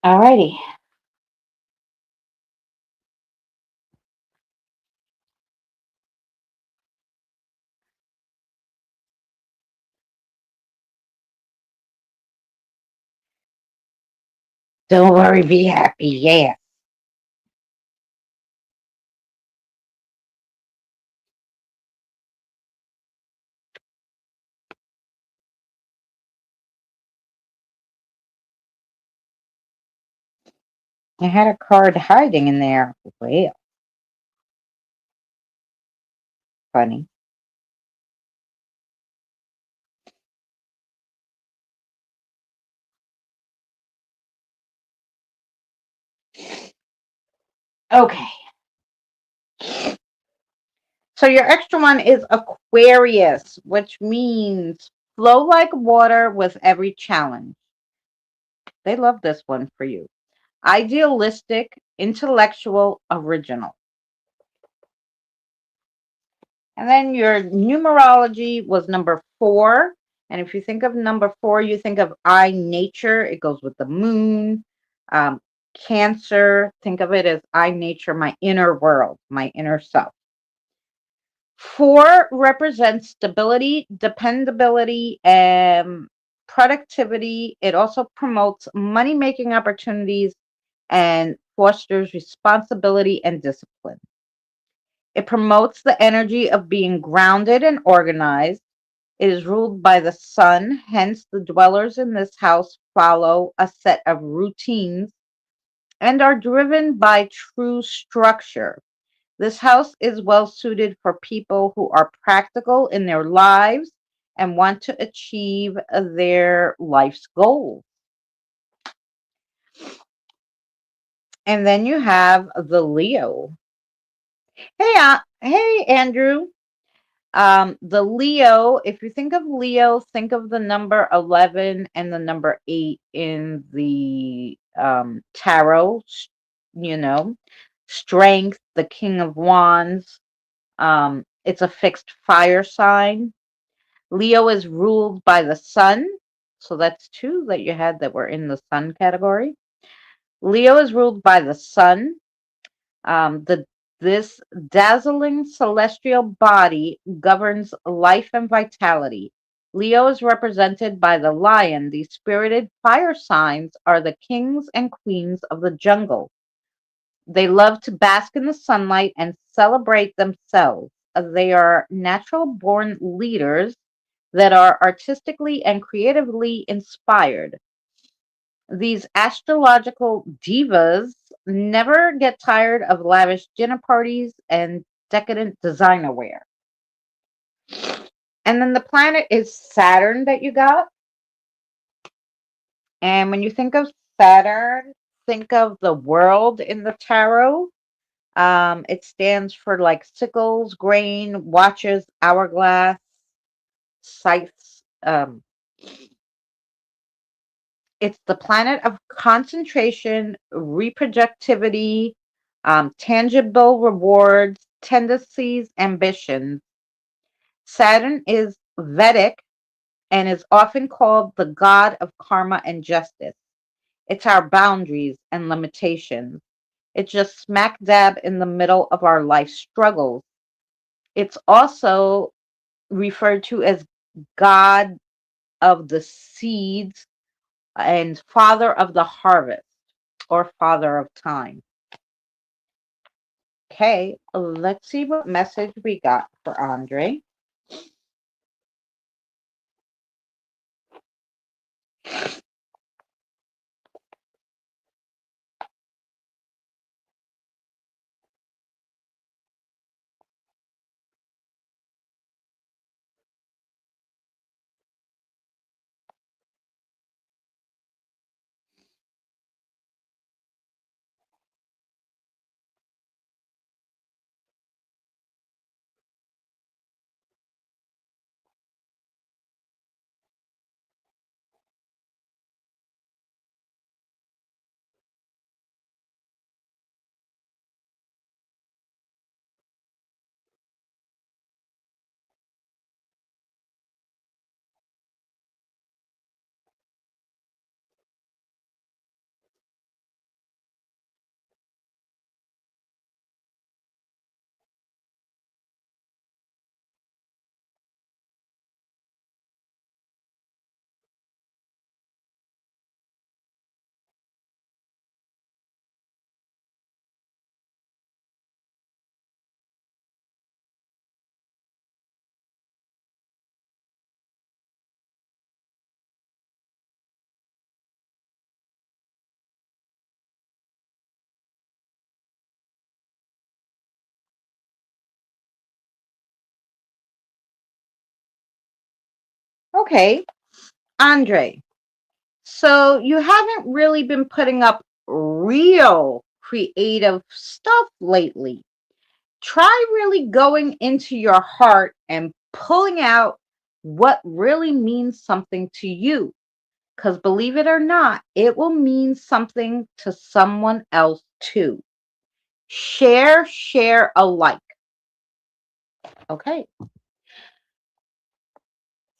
Alrighty. Don't worry, be happy. Yeah. I had a card hiding in there. Well, funny. Okay. So your extra one is Aquarius, which means flow like water with every challenge. They love this one for you. Idealistic, intellectual, original. And then your numerology was number 4. And if you think of number 4, you think of I, nature. It goes with the moon. Cancer, think of it as I, nature, my inner world, my inner self. 4 represents stability, dependability, and productivity. It also promotes money making opportunities and fosters responsibility and discipline. It promotes the energy of being grounded and organized. It is ruled by the sun, hence, the dwellers in this house follow a set of routines and are driven by true structure. This house is well suited for people who are practical in their lives and want to achieve their life's goals. And then you have the Leo. Hey, Andrew. The Leo, if you think of Leo, think of the number 11 and the number 8 in the tarot, you know, strength, the King of Wands. It's a fixed fire sign. Leo is ruled by the sun. So that's 2 that you had that were in the sun category. Leo is ruled by the sun. This dazzling celestial body governs life and vitality. Leo is represented by the lion. These spirited fire signs are the kings and queens of the jungle. They love to bask in the sunlight and celebrate themselves. They are natural born leaders that are artistically and creatively inspired. These astrological divas never get tired of lavish dinner parties and decadent designer wear. And then the planet is Saturn that you got. And when you think of Saturn, think of the world in the tarot. It stands for like sickles, grain, watches, hourglass, scythes. It's the planet of concentration, reproductivity, tangible rewards, tendencies, ambitions. Saturn is Vedic and is often called the god of karma and justice. It's our boundaries and limitations. It's just smack dab in the middle of our life struggles. It's also referred to as God of the seeds and Father of the harvest or Father of time. Okay, let's see what message we got for Andre. Okay, Andre. So you haven't really been putting up real creative stuff lately. Try really going into your heart and pulling out what really means something to you. Because believe it or not, it will mean something to someone else too. Share alike. Okay.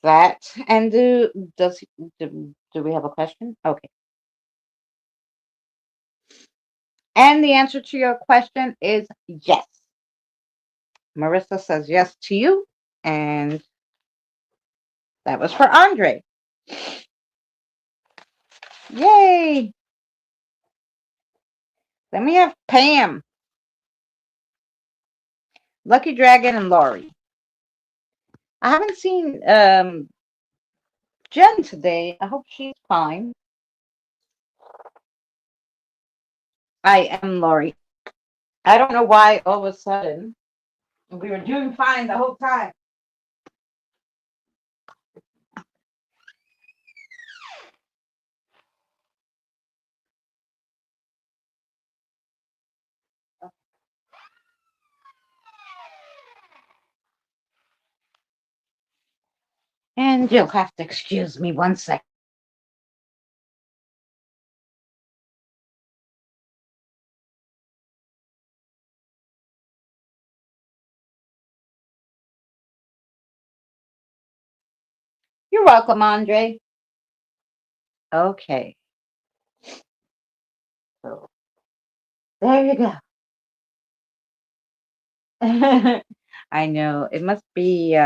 That and do we have a question? Okay. And the answer to your question is yes. Marissa says yes to you, and that was for Andre. Yay! Then we have Pam, Lucky Dragon, and Laurie. I haven't seen Jen today. I hope she's fine. I am Laurie. I don't know why all of a sudden we were doing fine the whole time. And you'll have to excuse me 1 sec. You're welcome, Andre. Okay. So there you go. I know it must be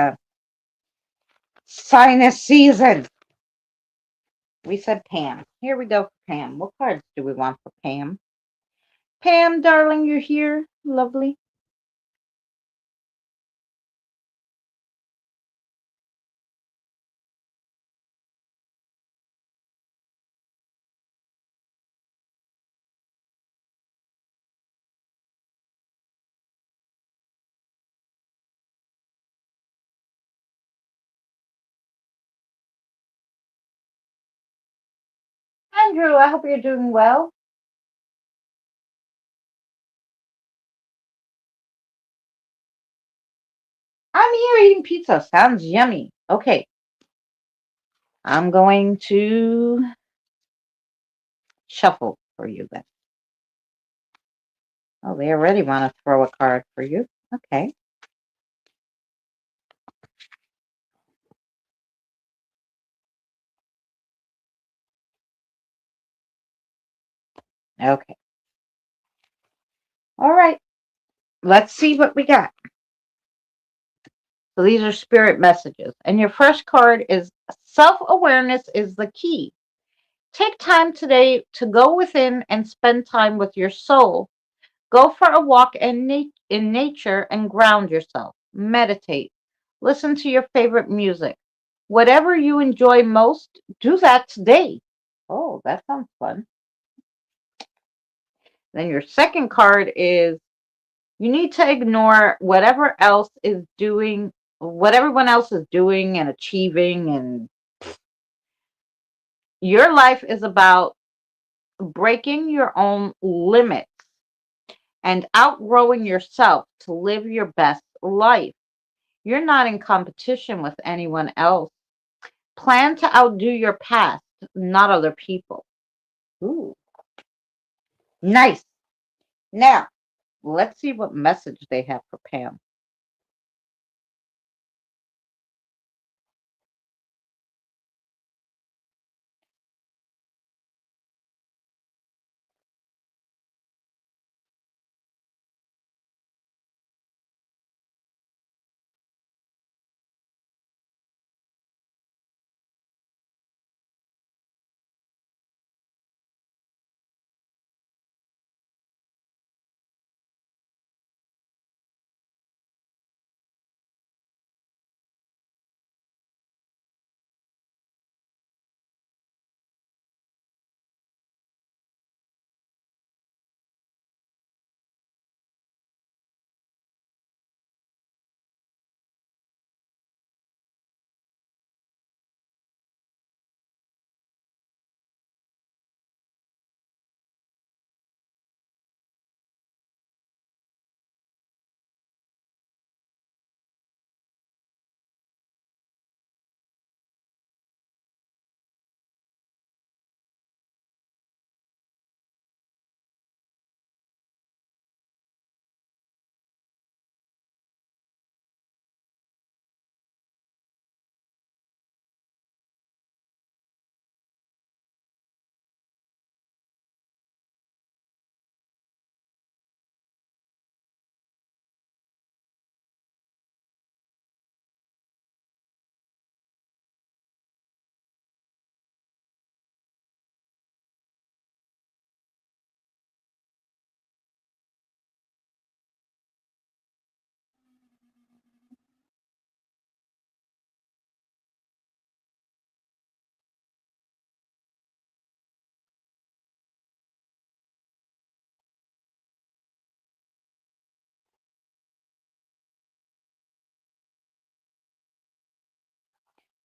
sinus season. We said Pam. Here we go for Pam. What cards do we want for Pam? Pam, darling, you're here. Lovely. Andrew, I hope you're doing well. I'm here eating pizza. Sounds yummy. Okay. I'm going to shuffle for you then. Oh, they already want to throw a card for you. Okay. Okay. All right. Let's see what we got. So these are spirit messages. And your first card is self-awareness is the key. Take time today to go within and spend time with your soul. Go for a walk in nature and ground yourself. Meditate. Listen to your favorite music. Whatever you enjoy most, do that today. Oh, that sounds fun. Then your second card is you need to ignore whatever else is doing, what everyone else is doing and achieving. And your life is about breaking your own limits and outgrowing yourself to live your best life. You're not in competition with anyone else. Plan to outdo your past, not other people. Ooh, nice. Now, let's see what message they have for Pam.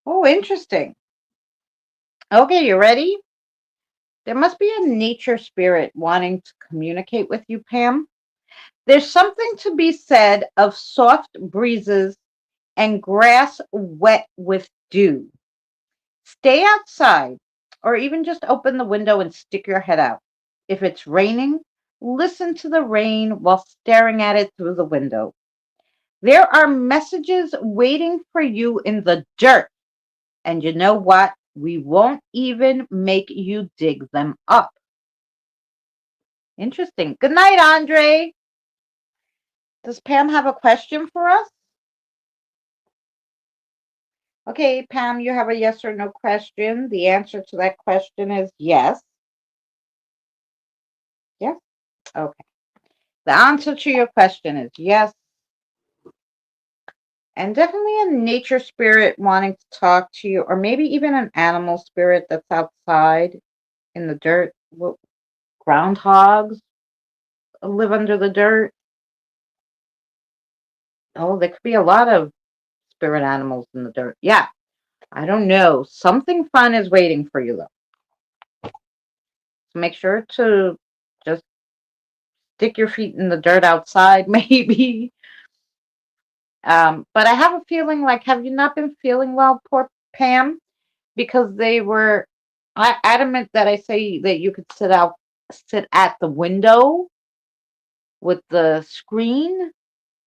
Oh, interesting. Okay, you ready? There must be a nature spirit wanting to communicate with you, Pam. There's something to be said of soft breezes and grass wet with dew. Stay outside or even just open the window and stick your head out. If it's raining, listen to the rain while staring at it through the window. There are messages waiting for you in the dirt. And you know what? We won't even make you dig them up. Interesting. Good night, Andre. Does Pam have a question for us? Okay, Pam, you have a yes or no question. The answer to that question is yes. Yes? Okay. The answer to your question is yes. And definitely a nature spirit wanting to talk to you, or maybe even an animal spirit that's outside in the dirt. Groundhogs live under the dirt. Oh, there could be a lot of spirit animals in the dirt. Yeah, I don't know. Something fun is waiting for you, though. So make sure to just stick your feet in the dirt outside, maybe. But I have a feeling like, have you not been feeling well, poor Pam? Because they were adamant that I say that you could sit at the window with the screen.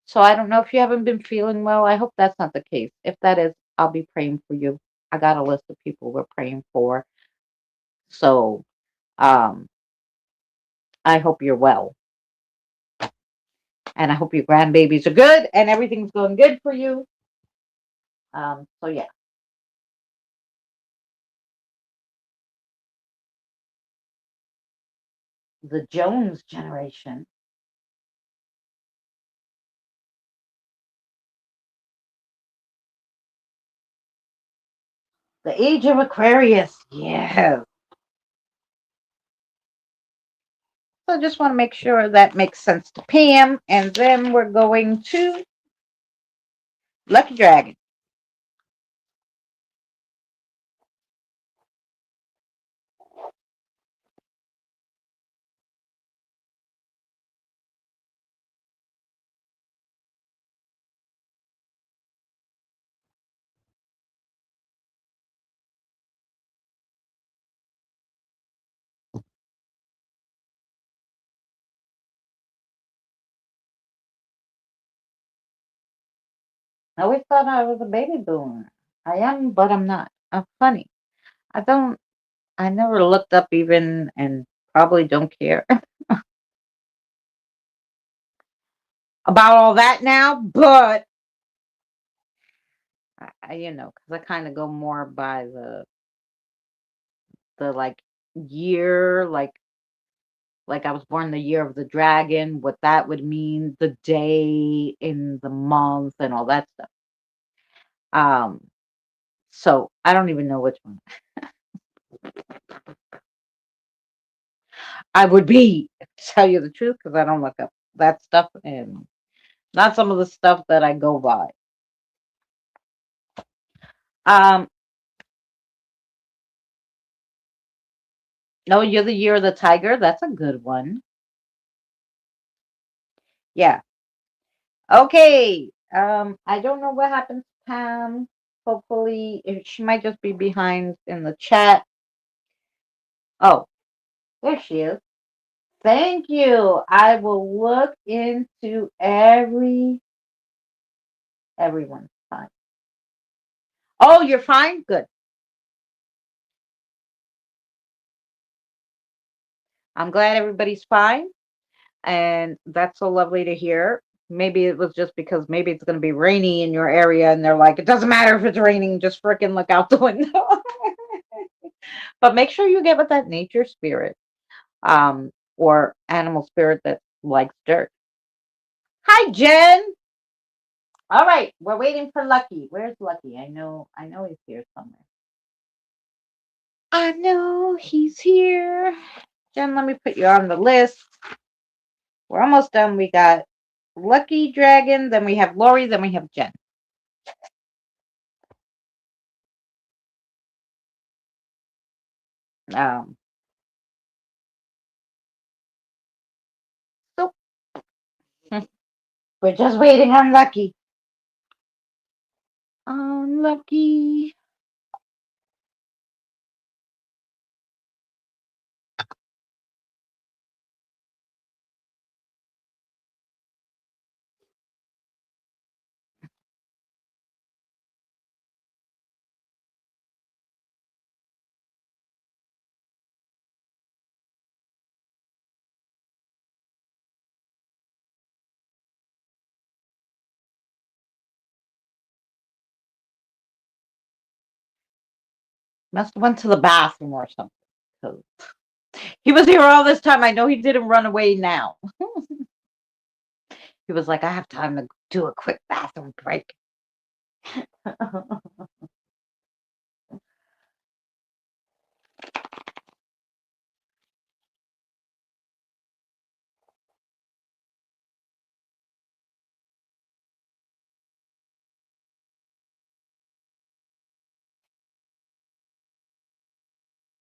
So I don't know if you haven't been feeling well. I hope that's not the case. If that is, I'll be praying for you. I got a list of people we're praying for. So um, I hope you're well. And I hope your grandbabies are good and everything's going good for you. So yeah. The Jones generation. The age of Aquarius. Yes. So I just want to make sure that makes sense to Pam. And then we're going to Lucky Dragon. I always thought I was a baby boomer. I am, but I'm not. I'm funny. I don't, I never looked up even and probably don't care about all that now, but because I kind of go more by the like year, like I was born the year of the dragon, what that would mean, the day in the month, and all that stuff. Um, so I don't even know which one I would be, to tell you the truth, because I don't look up that stuff and not some of the stuff that I go by. Um, no, you're the year of the tiger. That's a good one. Yeah. Okay. I don't know what happened to Pam. Hopefully, she might just be behind in the chat. Oh, there she is. Thank you. I will look into everyone's fine. Oh, you're fine? Good. I'm glad everybody's fine. And that's so lovely to hear. Maybe it was just because maybe it's going to be rainy in your area and they're like, it doesn't matter if it's raining, just freaking look out the window. But make sure you get with that nature spirit, or animal spirit that likes dirt. Hi, Jen. All right, we're waiting for Lucky. Where's Lucky? I know he's here somewhere. I know he's here. Jen, let me put you on the list. We're almost done. We got Lucky Dragon, then we have Lori, then we have Jen. Um, so we're just waiting on Lucky. On Lucky. Must have went to the bathroom or something. 'Cause he was here all this time. I know he didn't run away now. He was like, I have time to do a quick bathroom break.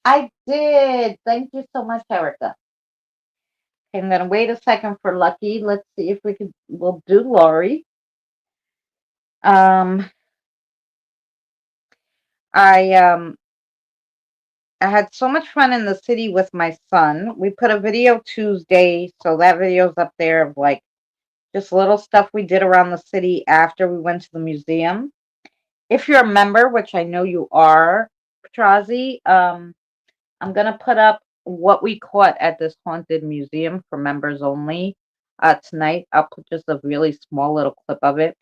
I did. Thank you so much, Erica. I'm gonna wait a second for Lucky. Let's see if we'll do Lori. Um, I um I had so much fun in the city with my son. We put a video Tuesday, so that video's up there of like just little stuff we did around the city after we went to the museum. If you're a member, which I know you are, Petrazi, I'm gonna put up what we caught at this haunted museum for members only. Tonight, I'll put just a really small little clip of it.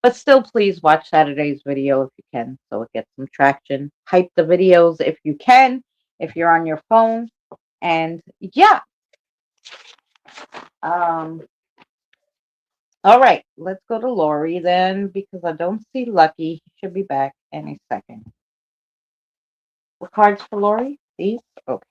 But still, please watch Saturday's video if you can, so it gets some traction. Hype the videos if you can, if you're on your phone. And yeah. Um, all right, let's go to Lori then, because I don't see Lucky. He should be back any second. The cards for Lori? These? Okay.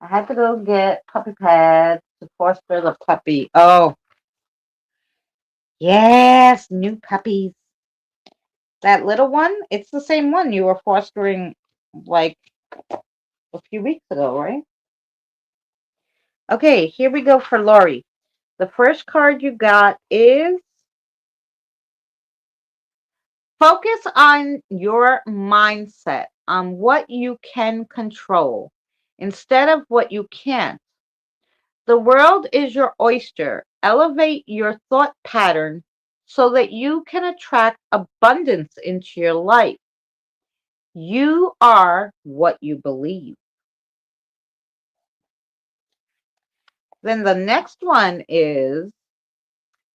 I had to go get puppy pads to foster the puppy. Oh, yes, new puppies. That little one, it's the same one you were fostering like a few weeks ago, right? Okay, here we go for Lori. The first card you got is focus on your mindset, on what you can control instead of what you can't. The world is your oyster. Elevate your thought pattern so that you can attract abundance into your life. You are what you believe. Then the next one is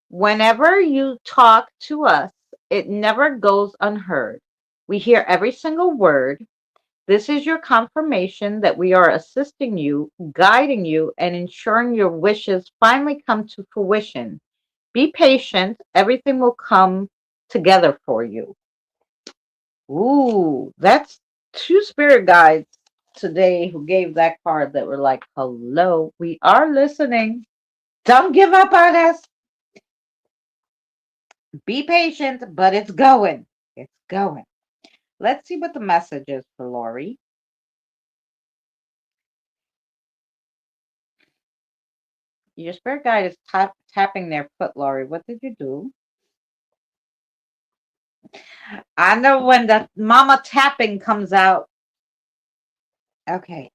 whenever you talk to us, it never goes unheard. We hear every single word. This is your confirmation that we are assisting you, guiding you, and ensuring your wishes finally come to fruition. Be patient. Everything will come together for you. Ooh, that's two spirit guides today who gave that card that were like, hello, we are listening. Don't give up on us. Be patient, but it's going. It's going. Let's see what the message is for Lori. Your spirit guide is tapping their foot, Lori. What did you do? I know when the mama tapping comes out. Okay.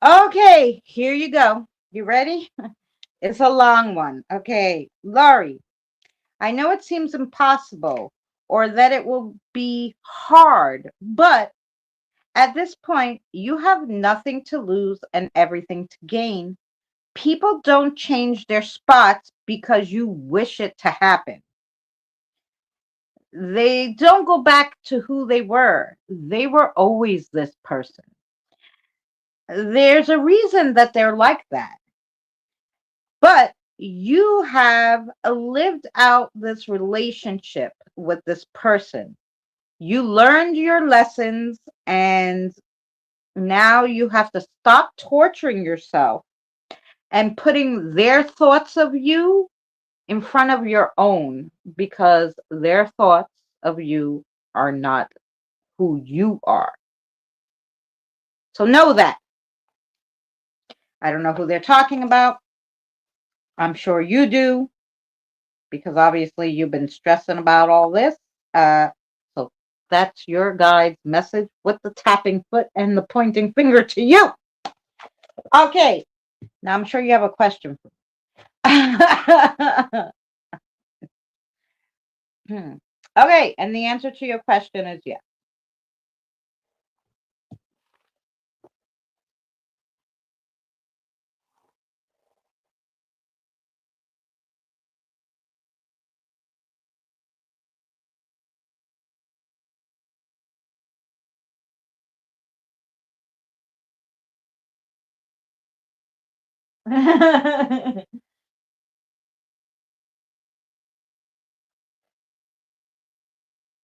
Okay, here you go. You ready? It's a long one. Okay, Laurie, I know it seems impossible or that it will be hard, but at this point, you have nothing to lose and everything to gain. People don't change their spots because you wish it to happen. They don't go back to who they were. They were always this person. There's a reason that they're like that. But you have lived out this relationship with this person. You learned your lessons, and now you have to stop torturing yourself and putting their thoughts of you in front of your own, because their thoughts of you are not who you are. So know that. I don't know who they're talking about. I'm sure you do, because obviously you've been stressing about all this. So that's your guide's message with the tapping foot and the pointing finger to you. Okay, now I'm sure you have a question for me. Okay, and the answer to your question is yes.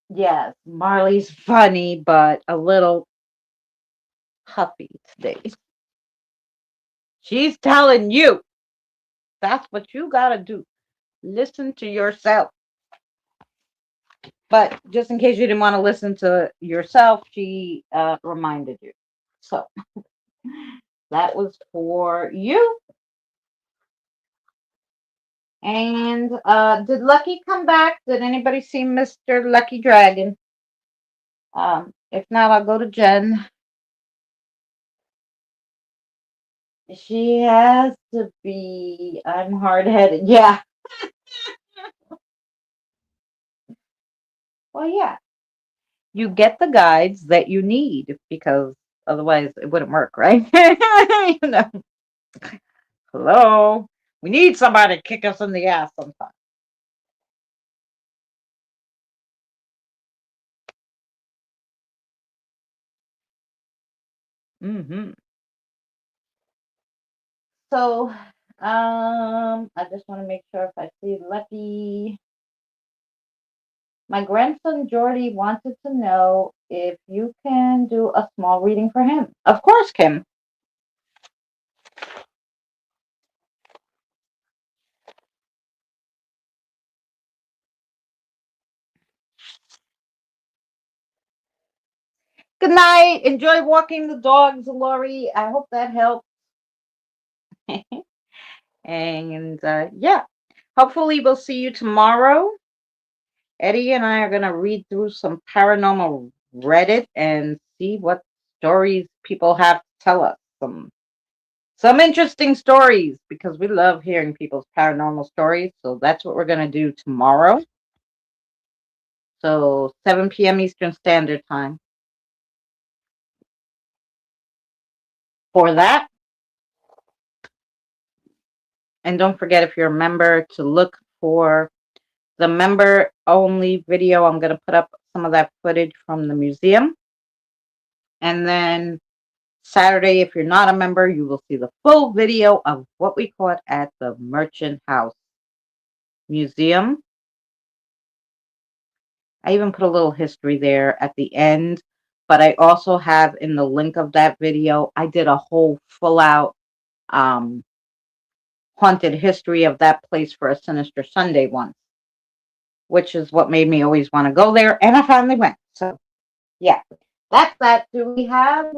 Yes, Marley's funny, but a little huffy today. She's telling you that's what you gotta do. Listen to yourself. But just in case you didn't want to listen to yourself, she reminded you. So that was for you. And did Lucky come back? Did anybody see Mr. Lucky Dragon? If not, I'll go to Jen. She has to be. I'm hard headed. Yeah. Well, yeah. You get the guides that you need, because otherwise it wouldn't work, right? You know. Hello. We need somebody to kick us in the ass sometime. Hmm. So, I just want to make sure if I see Lucky. My grandson Jordy wanted to know if you can do a small reading for him. Of course, Kim. Good night. Enjoy walking the dogs, Lori. I hope that helps. And yeah, hopefully we'll see you tomorrow. Eddie and I are going to read through some paranormal Reddit and see what stories people have to tell us. Some interesting stories, because we love hearing people's paranormal stories. So that's what we're going to do tomorrow. So 7 p.m. Eastern Standard Time. For that. And don't forget, if you're a member, to look for the member only video. I'm going to put up some of that footage from the museum. And then Saturday, if you're not a member, you will see the full video of what we caught at the Merchant House Museum. I even put a little history there at the end, but I also have in the link of that video, I did a whole full out haunted history of that place for a Sinister Sunday once, which is what made me always want to go there, and I finally went. So yeah, that's that. Do we have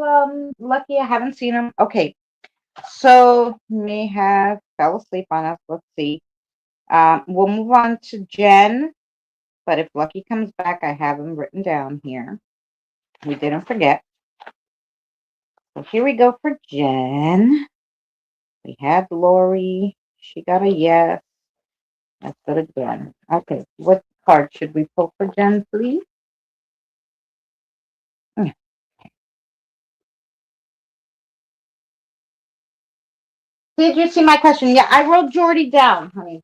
Lucky? I haven't seen him. Okay, so may have fell asleep on us. Let's see. We'll move on to Jen, but if Lucky comes back, I have him written down here. We didn't forget. So here we go for Jen. We had Lori. She got a yes. Let's go to Jen. Okay, what card should we pull for Jen, please? Mm. Did you see my question? Yeah, I wrote Jordy down, honey.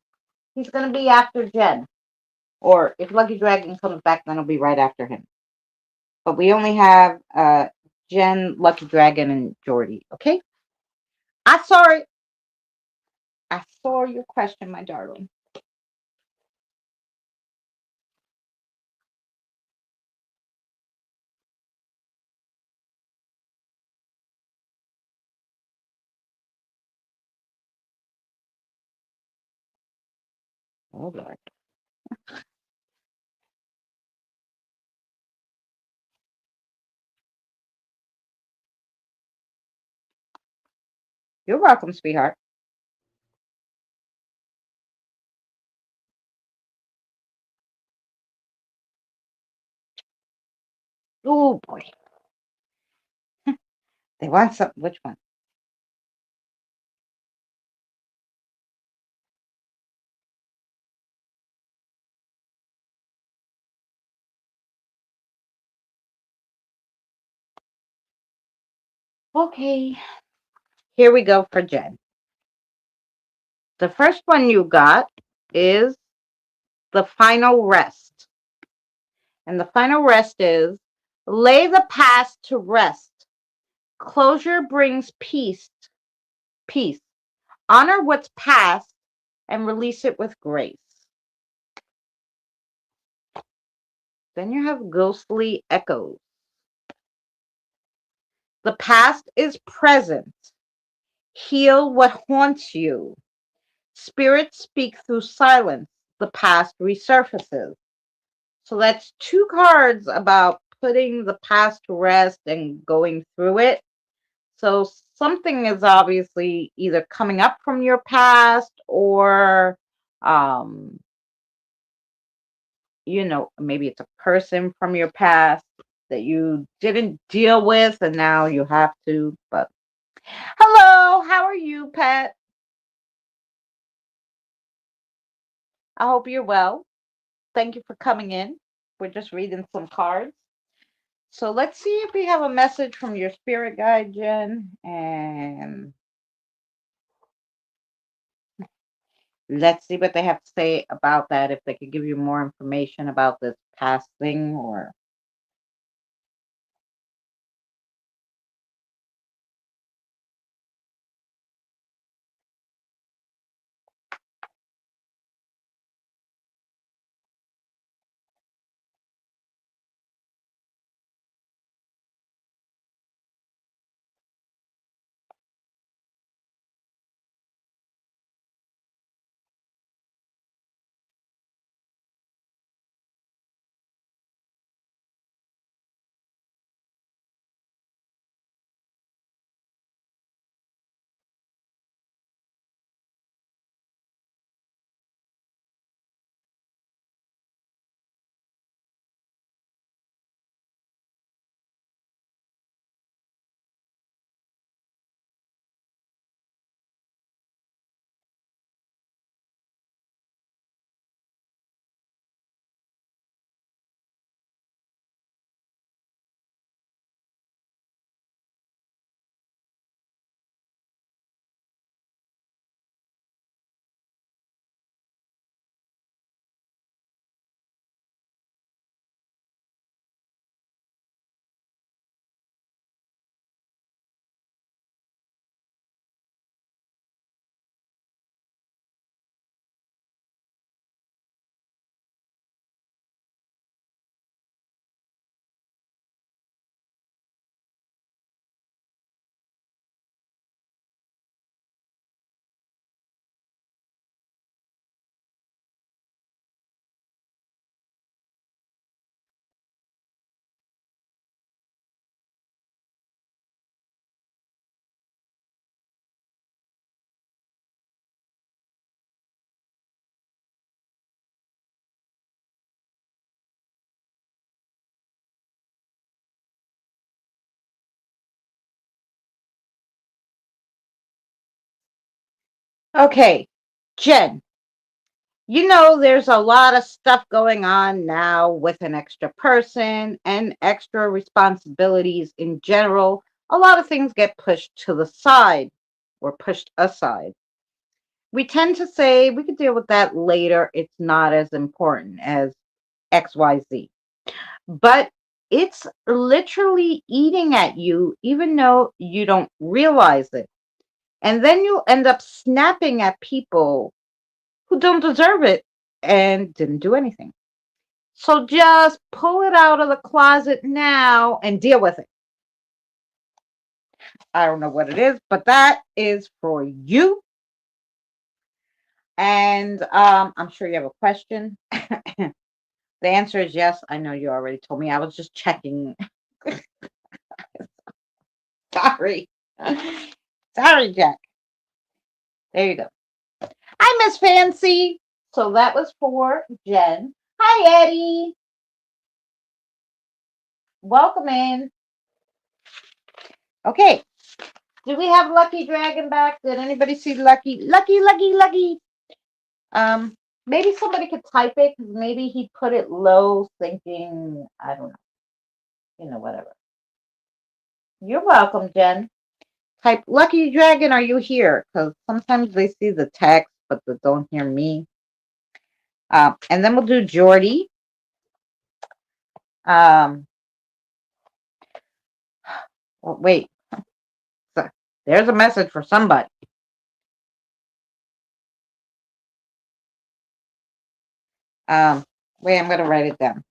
He's going to be after Jen. Or if Lucky Dragon comes back, then it'll be right after him. But we only have Jen, Lucky Dragon, and Jordy. Okay? I saw it. I saw your question, my darling. Oh, Lord. You're welcome, sweetheart. Oh, boy. They want something. Which one? Okay. Here we go for Jen. The first one you got is the final rest. And the final rest is lay the past to rest. Closure brings peace. Peace. Honor what's past and release it with grace. Then you have ghostly echoes. The past is present. Heal what haunts you. Spirits speak through silence. The past resurfaces. So that's two cards about putting the past to rest and going through it. So something is obviously either coming up from your past or, maybe it's a person from your past that you didn't deal with and now you have to. But hello, how are you, Pet? I hope you're well. Thank you for coming in. We're just reading some cards. So let's see if we have a message from your spirit guide, Jen. And let's see what they have to say about that, if they could give you more information about this past thing or Okay, Jen, you know there's a lot of stuff going on now with an extra person and extra responsibilities in general. A lot of things get pushed to the side or pushed aside. We tend to say we could deal with that later. It's not as important as XYZ. But it's literally eating at you, even though you don't realize it. And then you'll end up snapping at people who don't deserve it and didn't do anything. So just pull it out of the closet now and deal with it. I don't know what it is, but that is for you. And I'm sure you have a question. The answer is yes. I know you already told me. I was just checking. Sorry. Sorry, Jack. There you go. Hi, Miss Fancy. So that was for Jen. Hi, Eddie. Welcome in. Okay. Do we have Lucky Dragon back? Did anybody see Lucky? Lucky, Lucky, Lucky. Maybe somebody could type it because maybe he put it low, thinking, I don't know. Whatever. You're welcome, Jen. Type Lucky Dragon, are you here? Because sometimes they see the text, but they don't hear me. And then we'll do Jordy. Well, wait. So, there's a message for somebody. Wait, I'm going to write it down.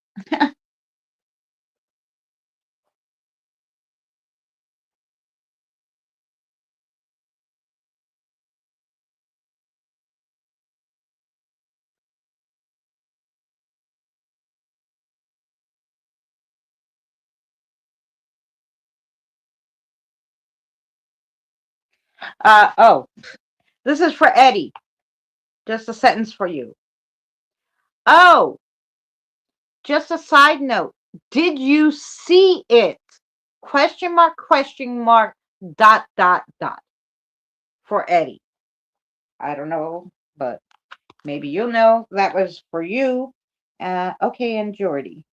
Oh, this is for Eddie. Just a sentence for you. Oh, just a side note. Did you see it? Question mark, dot, dot, dot. For Eddie. I don't know, but maybe you'll know. That was for you. Okay, and Jordy.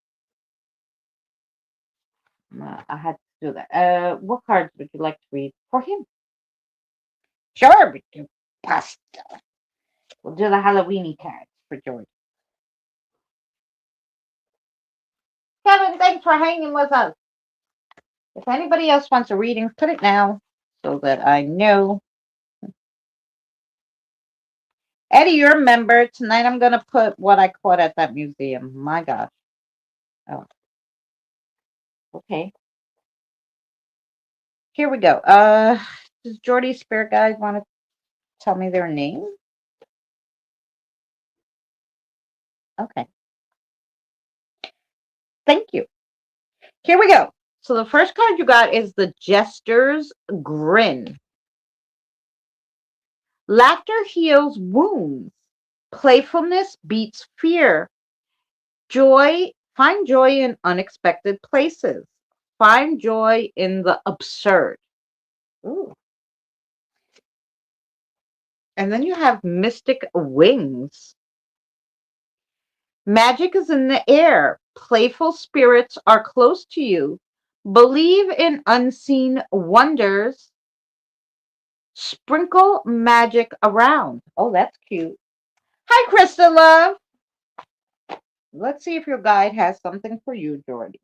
I had to do that. What cards would you like to read for him? Sure, we do pasta. We'll do the Halloweeny cards for Jordy. Kevin, thanks for hanging with us. If anybody else wants a reading, put it now so that I know. Eddie, you're a member. Tonight I'm going to put what I caught at that museum. My gosh. Oh. Okay. Here we go. Does Jordy's spirit guide want to tell me their name? Okay. Thank you. Here we go. So the first card you got is the Jester's Grin. Laughter heals wounds. Playfulness beats fear. Find joy in unexpected places. Find joy in the absurd. Ooh. And then you have Mystic Wings. Magic is in the air. Playful spirits are close to you. Believe in unseen wonders. Sprinkle magic around. Oh, that's cute. Hi, Krista Love. Let's see if your guide has something for you, Jordy.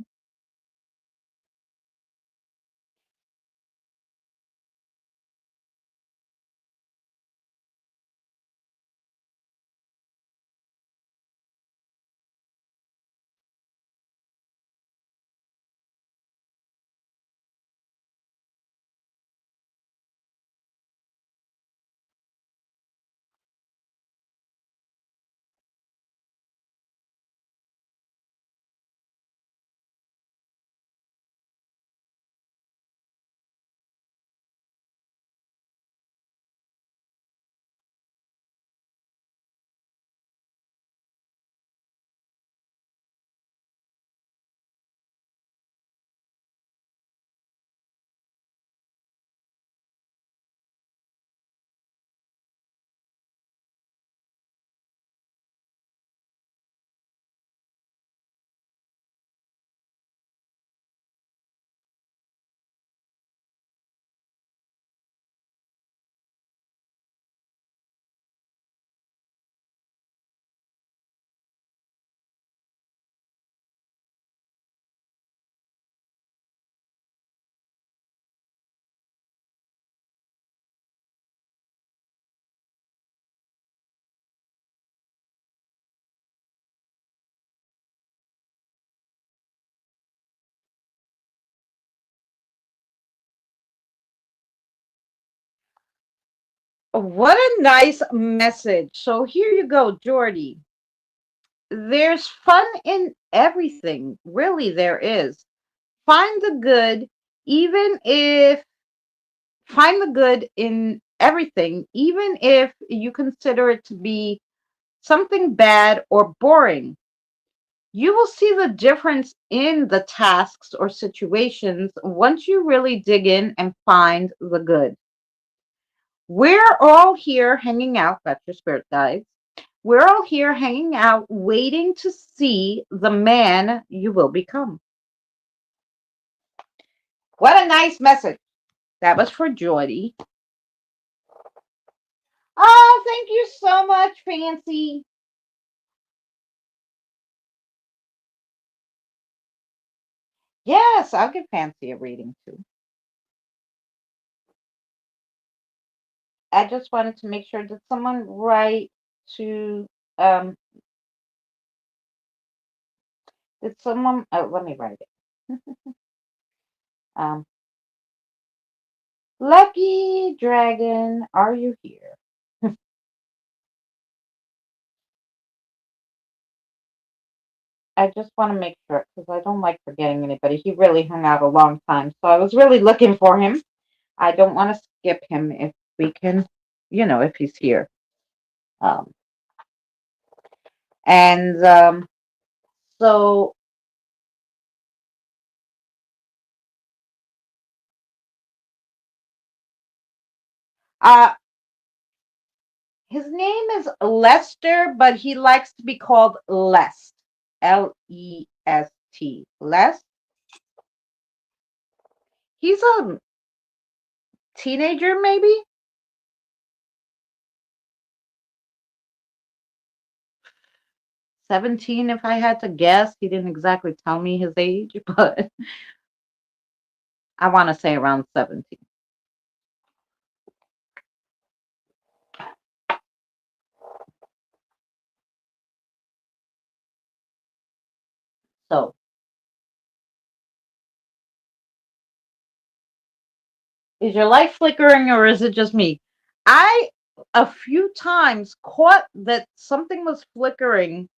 What a nice message. So here you go, Jordy. There's fun in everything. Really, there is. Find the good, even if find the good in everything, even if you consider it to be something bad or boring. You will see the difference in the tasks or situations once you really dig in and find the good. We're all here hanging out, that's your spirit guides. We're all here hanging out, waiting to see the man you will become. What a nice message. That was for Jordy. Oh, thank you so much, Fancy. Yes, I'll give Fancy a reading too. I just wanted to make sure, did someone write to, um, did someone, oh, let me write it. um, Lucky Dragon, are you here? I just want to make sure because I don't like forgetting anybody. He really hung out a long time. So I was really looking for him. I don't want to skip him if we can, if he's here. Um, and so uh, his name is Lester, but he likes to be called Lest. Lest. Lest. He's a teenager, maybe? 17, if I had to guess. He didn't exactly tell me his age, but I want to say around 17. So, is your light flickering or is it just me? I a few times caught that something was flickering,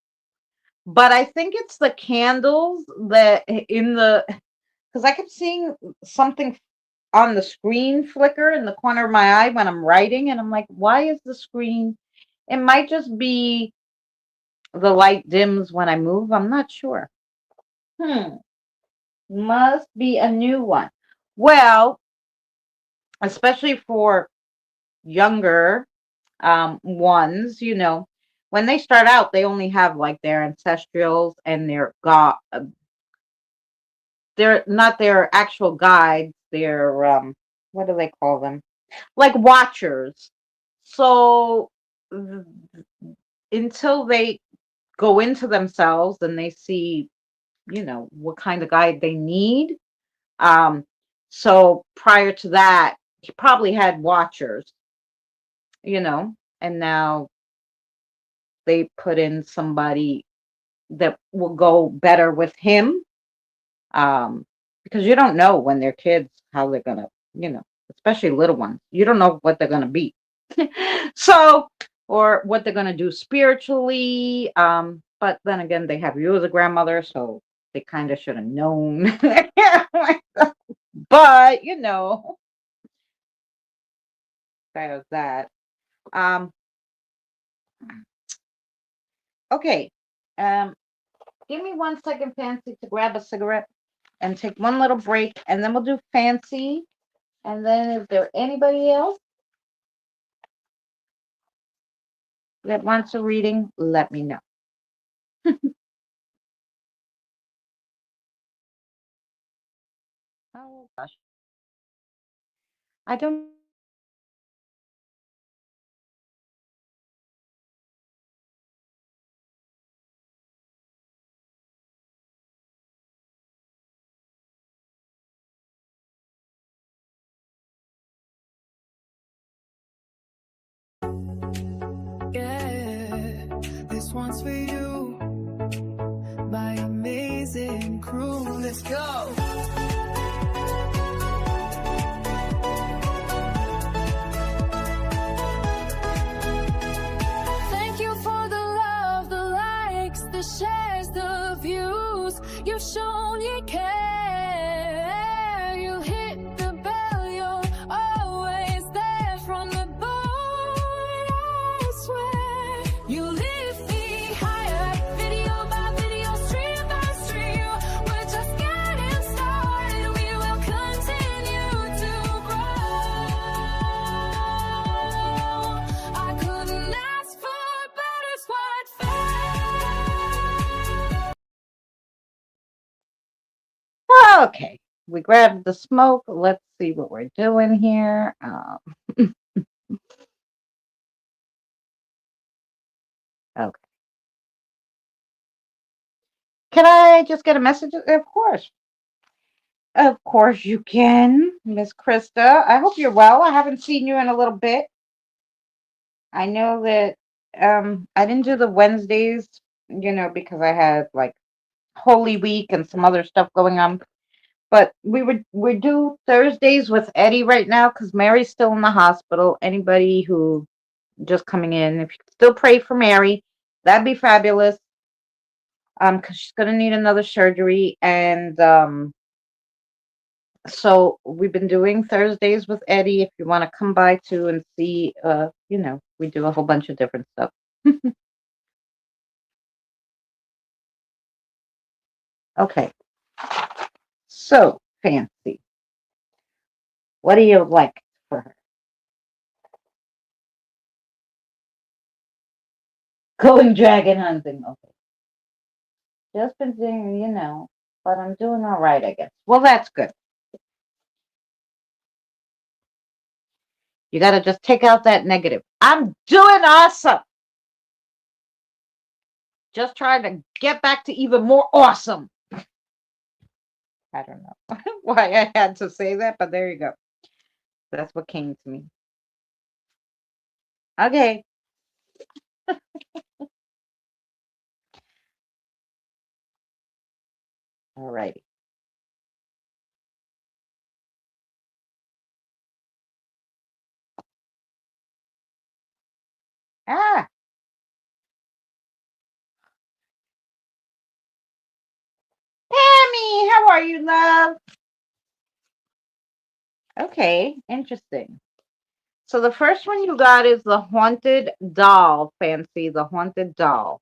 but I think it's the candles that because I kept seeing something on the screen flicker in the corner of my eye when I'm writing, and I'm like, why is the screen? It might just be the light dims when I move. I'm not sure. Must be a new one. Well, especially for younger ones, when they start out, they only have like their ancestrals and their god. They're not their actual guides. They're what do they call them? Like watchers. So until they go into themselves and they see, what kind of guide they need. So prior to that, he probably had watchers, and now they put in somebody that will go better with him. Because you don't know when they're kids how they're gonna, especially little ones. You don't know what they're gonna be. So, or what they're gonna do spiritually. But then again, they have you as a grandmother, so they kind of should have known. But there's that. Okay. Give me 1 second, Fancy, to grab a cigarette and take one little break, and then we'll do Fancy. And then is there anybody else that wants a reading? Let me know. Oh gosh. I don't. Yeah, this one's for you, my amazing crew. Let's go. Okay, we grabbed the smoke. Let's see what we're doing here. Okay. Can I just get a message? Of course. Of course you can, Miss Krista. I hope you're well. I haven't seen you in a little bit. I know that I didn't do the Wednesdays, because I had like Holy Week and some other stuff going on. But we do Thursdays with Eddie right now because Mary's still in the hospital. Anybody who just coming in, if you could still pray for Mary, that'd be fabulous. Because she's gonna need another surgery, and so we've been doing Thursdays with Eddie. If you want to come by too and see, we do a whole bunch of different stuff. Okay, so Fancy, what do you like for her? Going dragon hunting. Okay, just been doing, but I'm doing all right, I guess. Well, that's good. You got to just take out that negative. I'm doing awesome. Just trying to get back to even more awesome. I don't know why I had to say that, but there you go. That's what came to me. Okay. All righty. Ah, Tammy, how are you, love? Okay, interesting. So the first one you got is the haunted doll, Fancy, the haunted doll.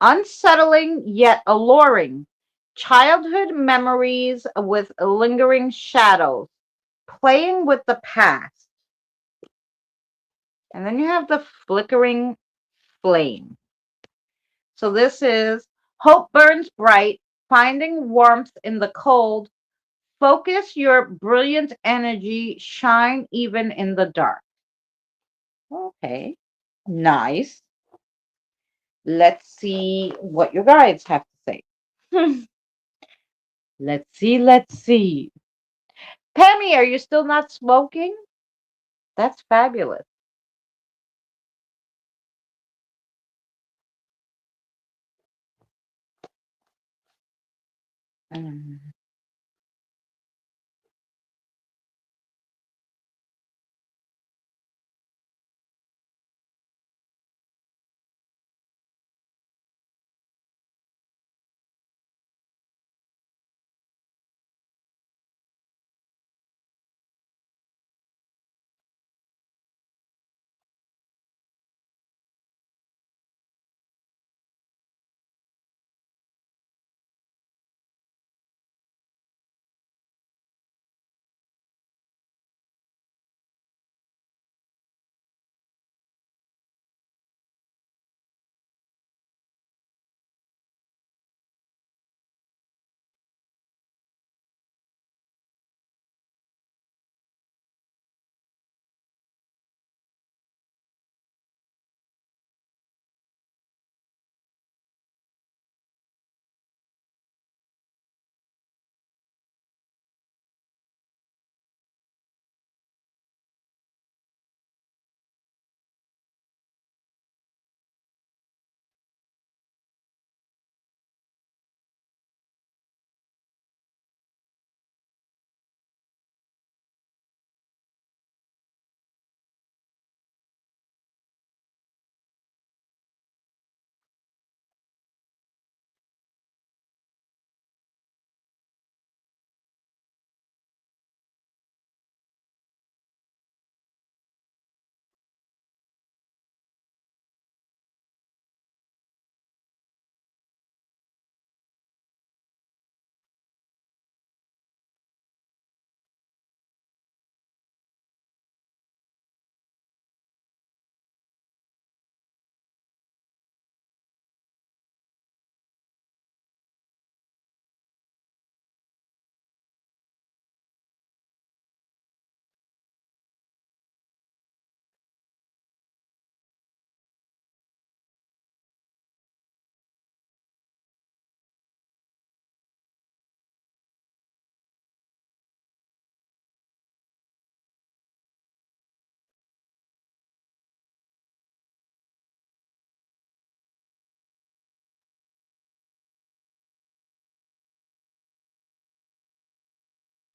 Unsettling yet alluring. Childhood memories with lingering shadows. Playing with the past. And then you have the flickering flame. So this is hope burns bright, finding warmth in the cold. Focus your brilliant energy, shine even in the dark. Okay, nice. Let's see what you guys have to say. Let's see, let's see. Pammy, are you still not smoking? That's fabulous. Mm.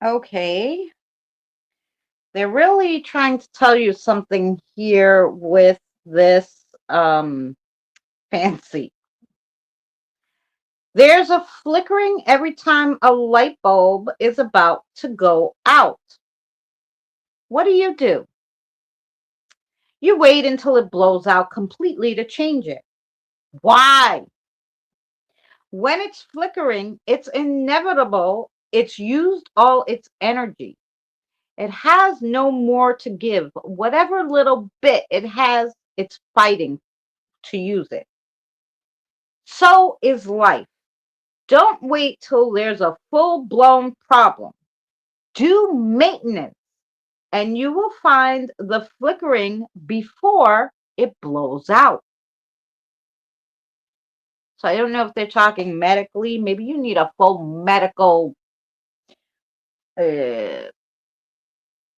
Okay. They're really trying to tell you something here with this fancy. There's a flickering every time a light bulb is about to go out. What do? You wait until it blows out completely to change it. Why? When it's flickering, it's inevitable. It's used all its energy. It has no more to give. Whatever little bit it has, it's fighting to use it. So is life. Don't wait till there's a full-blown problem. Do maintenance, and you will find the flickering before it blows out. So I don't know if they're talking medically. Maybe you need a full medical uh,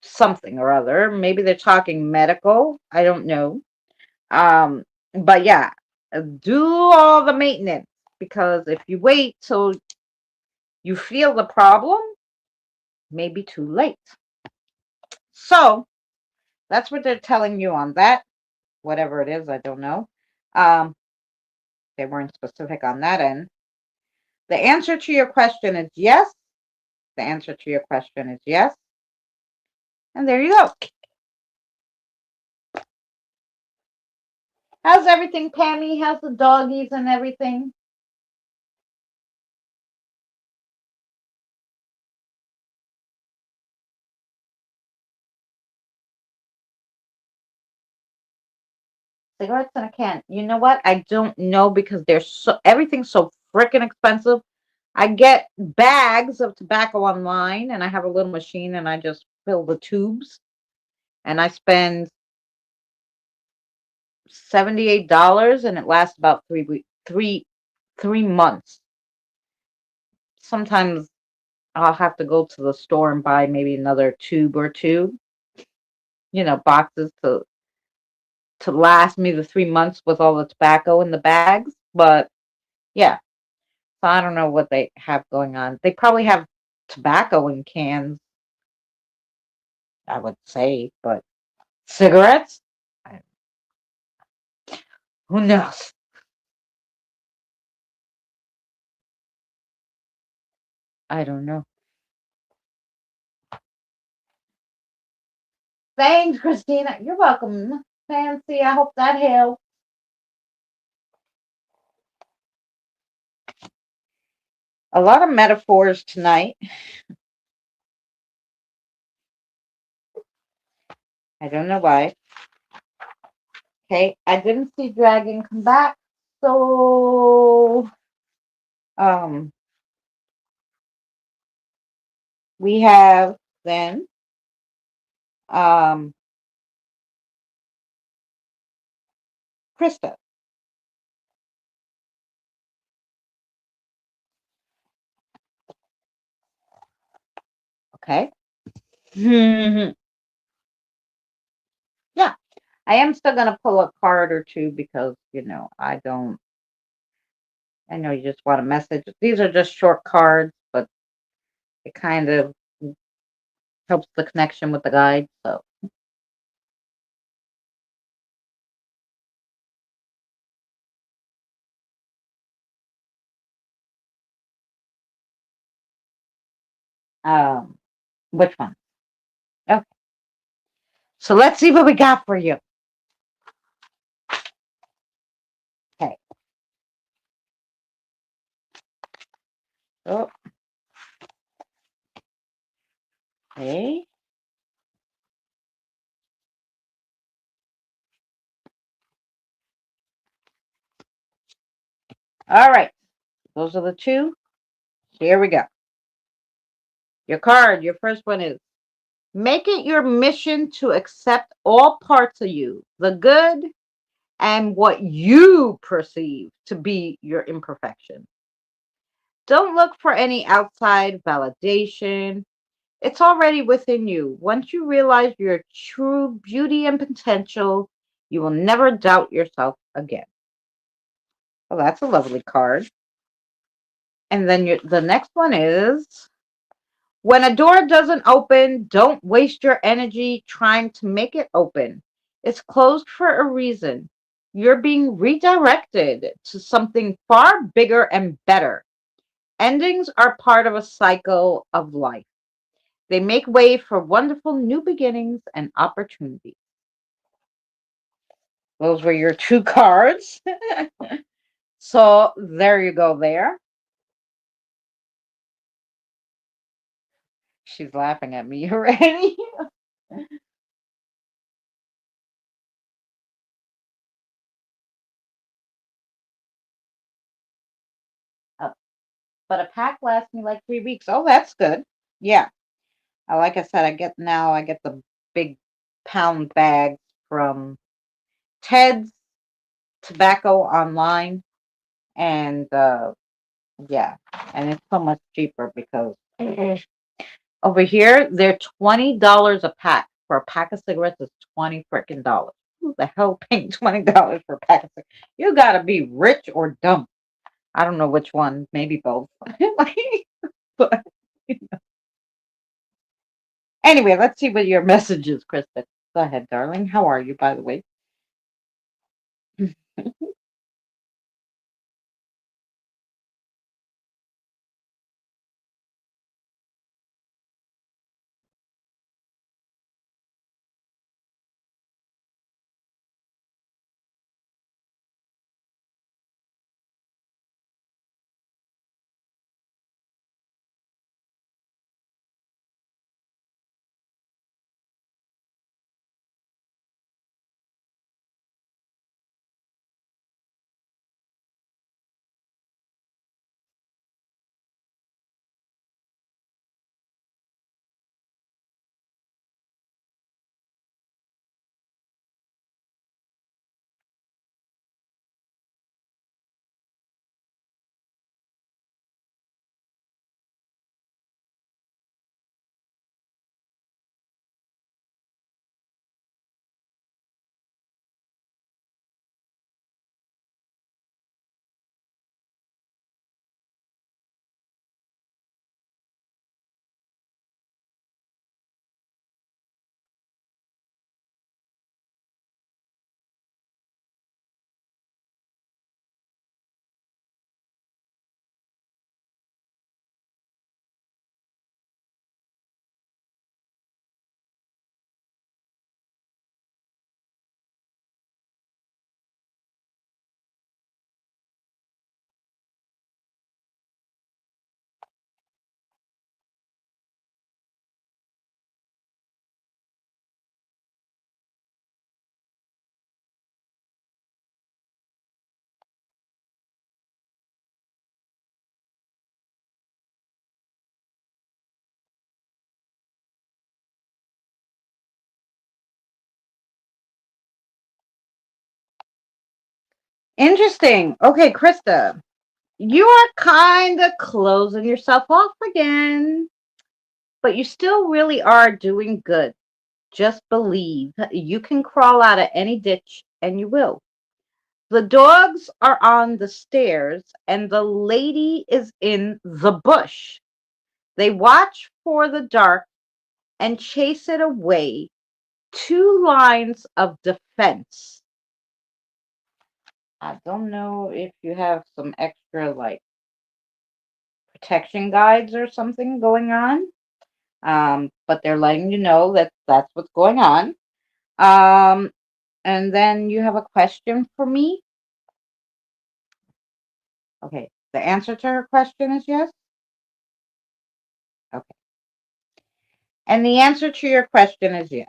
something or other. Maybe they're talking medical. I don't know. But yeah, do all the maintenance, because if you wait till you feel the problem, maybe too late. So that's what they're telling you on that. Whatever it is, I don't know. They weren't specific on that end. The answer to your question is yes. The answer to your question is yes. And there you go. How's everything, Pammy? How's the doggies and everything? Cigarettes in a can. You know what? I don't know, because everything's so freaking expensive. I get bags of tobacco online, and I have a little machine, and I just fill the tubes, and I spend $78, and it lasts about 3 months. Sometimes I'll have to go to the store and buy maybe another tube or two, boxes to last me the 3 months with all the tobacco in the bags. But yeah, so I don't know what they have going on. They probably have tobacco in cans, I would say, but cigarettes? Who knows? I don't know. Thanks, Christina. You're welcome, Fancy. I hope that helps. A lot of metaphors tonight. I don't know why. Okay, I didn't see Dragon come back, so we have then Krista. Okay. Yeah, I am still gonna pull a card or two, because I know you just want a message. These are just short cards, but it kind of helps the connection with the guide. So which one? Okay. So let's see what we got for you. Okay. Oh. Okay. All right. Those are the two. Here we go. Your card, your first one is: make it your mission to accept all parts of you, the good and what you perceive to be your imperfection. Don't look for any outside validation. It's already within you. Once you realize your true beauty and potential, you will never doubt yourself again. Well, that's a lovely card. And then the next one is: When a door doesn't open, don't waste your energy trying to make it open. It's closed for a reason. You're being redirected to something far bigger and better. Endings are part of a cycle of life. They make way for wonderful new beginnings and opportunities. Those were your two cards. So there you go there. She's laughing at me already. Uh, but a pack lasts me like 3 weeks. Oh, that's good. Yeah. Like I said, I get the big pound bags from Ted's Tobacco online, and yeah, and it's so much cheaper because over here they're $20 a pack. For a pack of cigarettes is 20 freaking dollars. Who the hell paying $20 for a pack of cigarettes? You gotta be rich or dumb. I don't know which one. Maybe both. But anyway, let's see what your message is, Krista. Go ahead, darling. How are you, by the way? Interesting. Okay, Krista, you are kind of closing yourself off again, but you still really are doing good. Just believe you can crawl out of any ditch and you will. The dogs are on the stairs and the lady is in the bush. They watch for the dark and chase it away. Two lines of defense. I don't know if you have some extra like protection guides or something going on. But they're letting you know that that's what's going on. Um, and then you have a question for me. Okay, the answer to her question is yes. Okay, and the answer to your question is yes.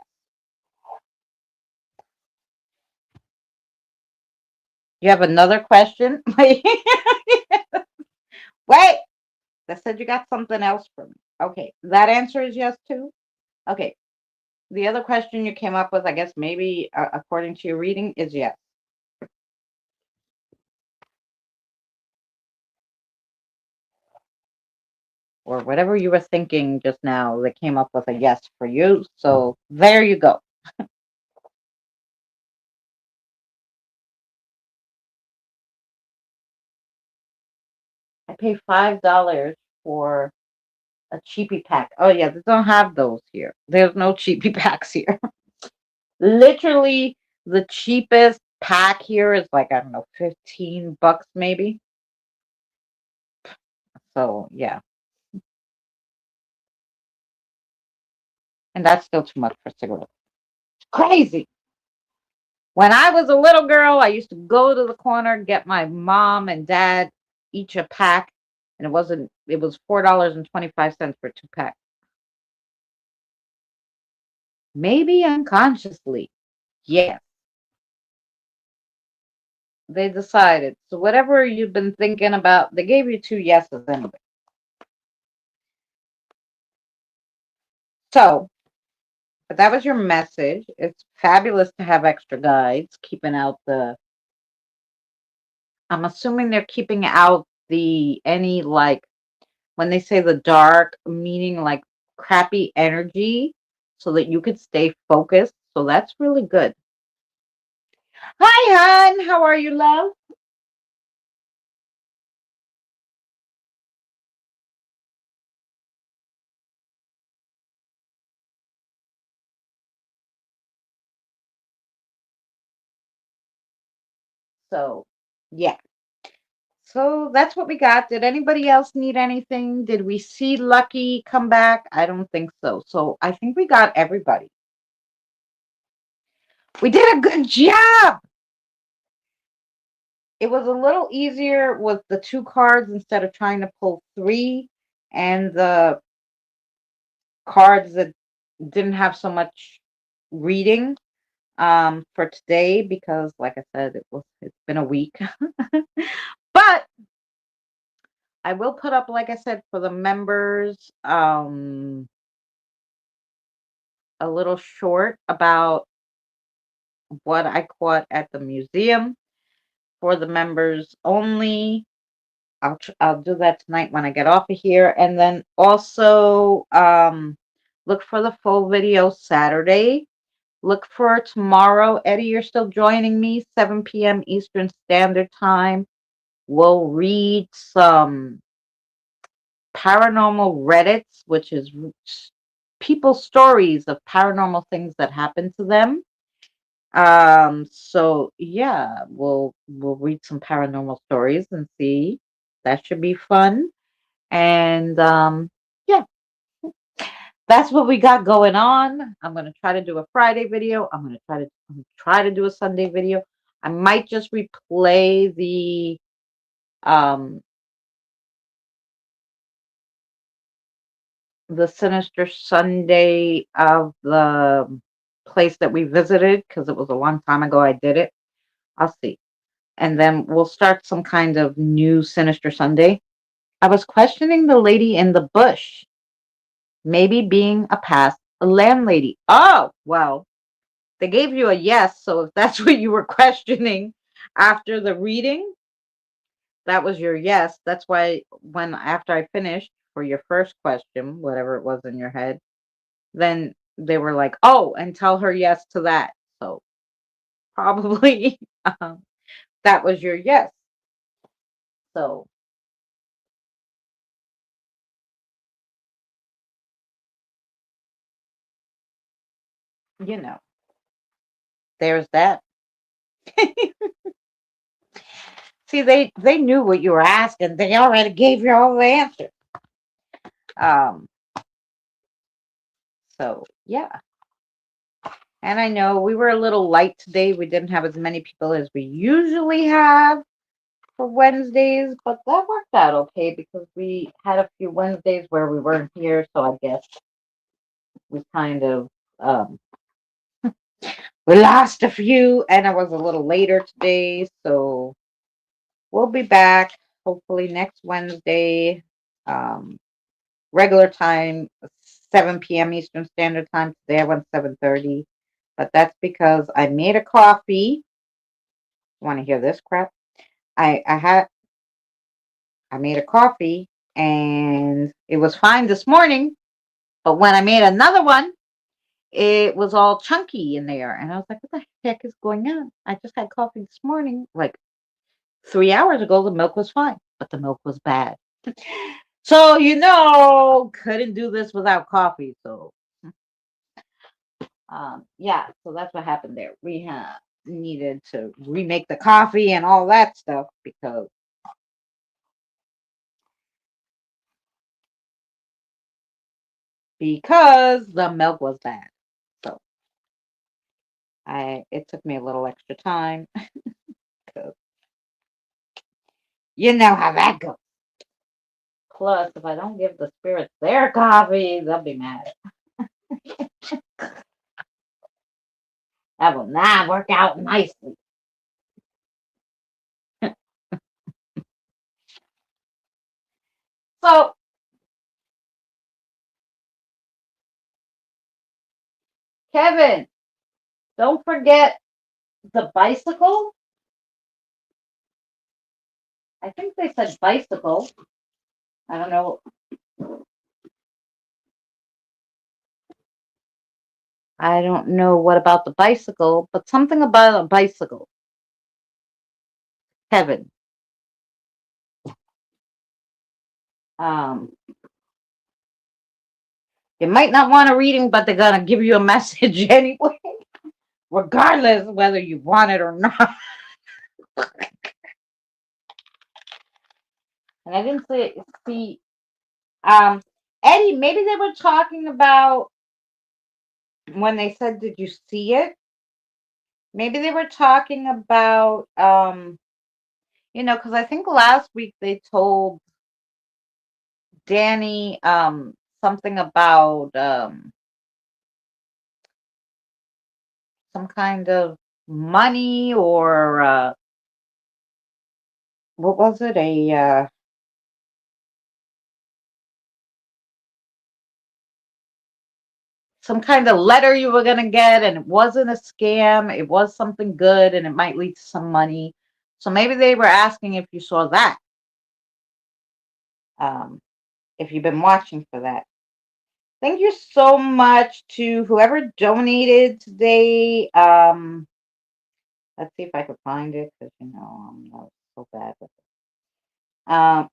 You have another question? Wait, wait. That said you got something else for me. Okay, that answer is yes too. Okay, the other question you came up with, I guess maybe according to your reading, is yes. Or whatever you were thinking just now that came up with a yes for you. So there you go. I pay $5 for A cheapy pack. Oh yeah, they don't have those here. There's no cheapy packs here. Literally, the cheapest pack here is like, I don't know, $15 maybe. So yeah. And that's still too much for cigarettes. It's crazy. When I was a little girl, I used to go to the corner, get my mom and dad each a pack, and it was $4.25 for 2 packs. Maybe unconsciously. Yes. They decided. So whatever you've been thinking about, they gave you 2 yeses anyway. So, but that was your message. It's fabulous to have extra guides, keeping out I'm assuming they're keeping out any like, when they say the dark, meaning like crappy energy, so that you could stay focused. So that's really good. Hi, hon. How are you, love? So, yeah. So that's what we got. Did anybody else need anything? Did we see Lucky come back? I don't think so. So I think we got everybody. We did a good job. It was a little easier with the 2 cards instead of trying to pull 3, and the cards that didn't have so much reading for today, because like I said, it's been a week. But I will put up, like I said, for the members, a little short about what I caught at the museum for the members only. I'll do that tonight when I get off of here, and then also look for the full video Saturday. Look for tomorrow. Eddie, you're still joining me, 7 p.m. Eastern Standard Time. We'll read some paranormal Reddits, which is people's stories of paranormal things that happen to them. So yeah, we'll read some paranormal stories and see. That should be fun. And yeah, that's what we got going on. I'm gonna try to do a Friday video. I'm gonna try to do a Sunday video. I might just replay um the Sinister Sunday of the place that we visited, because it was a long time ago I did it. I'll see. And then we'll start some kind of new Sinister Sunday. I was questioning the lady in the bush, maybe being a past landlady. Oh, well, they gave you a yes. So if that's what you were questioning after the reading, that was your yes. That's why after I finished for your first question, whatever it was in your head, then they were like, oh, and tell her yes to that. So probably that was your yes. So, there's that. See, they knew what you were asking. They already gave you all the answers. Um, so yeah. And I know we were a little light today. We didn't have as many people as we usually have for Wednesdays, but that worked out okay because we had a few Wednesdays where we weren't here. So I guess we kind of we lost a few, and I was a little later today. So we'll be back hopefully next Wednesday, regular time, 7 p.m. Eastern Standard Time. Today I went 7:30, but that's because I made a coffee. Want to hear this crap? I made a coffee and it was fine this morning, but when I made another one, it was all chunky in there, and I was like, "What the heck is going on?" I just had coffee this morning, like 3 hours ago. The milk was fine, but the milk was bad. So, couldn't do this without coffee. So, yeah, so that's what happened there. We needed to remake the coffee and all that stuff because the milk was bad. So, it took me a little extra time. 'Cause you know how that goes. Plus, if I don't give the spirits their coffee, they'll be mad. That will not work out nicely. So, Kevin, don't forget the bicycle. I think they said bicycle. I don't know. I don't know what about the bicycle, but something about a bicycle. Kevin. Um, you might not want a reading, but they're gonna give you a message anyway, regardless whether you want it or not. And I didn't see um Eddie, maybe they were talking about when they said, did you see it? Maybe they were talking about because I think last week they told Danny something about some kind of money or what was it? Some kind of letter you were gonna get, and it wasn't a scam. It was something good, and it might lead to some money. So maybe they were asking if you saw that. Um, if you've been watching for that. Thank you so much to whoever donated today. Let's see if I can find it because I'm not so bad with it.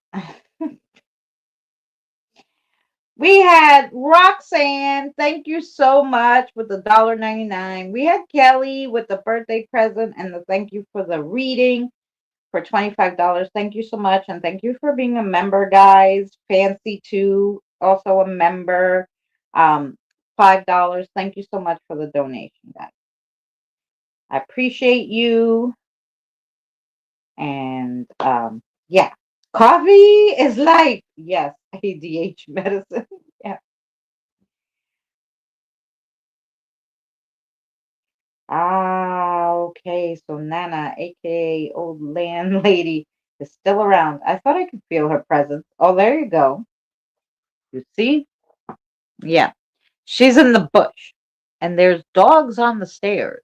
We had Roxanne, thank you so much with the $1.99. We had Kelly with the birthday present and the thank you for the reading for $25. Thank you so much. And thank you for being a member, guys. Fancy too, also a member. $5. Thank you so much for the donation, guys. I appreciate you. And yeah. Coffee is life. Yes, ADH medicine. Yeah. Ah, okay. So Nana, aka old landlady, is still around. I thought I could feel her presence. Oh, there you go. You see? Yeah. She's in the bush. And there's dogs on the stairs.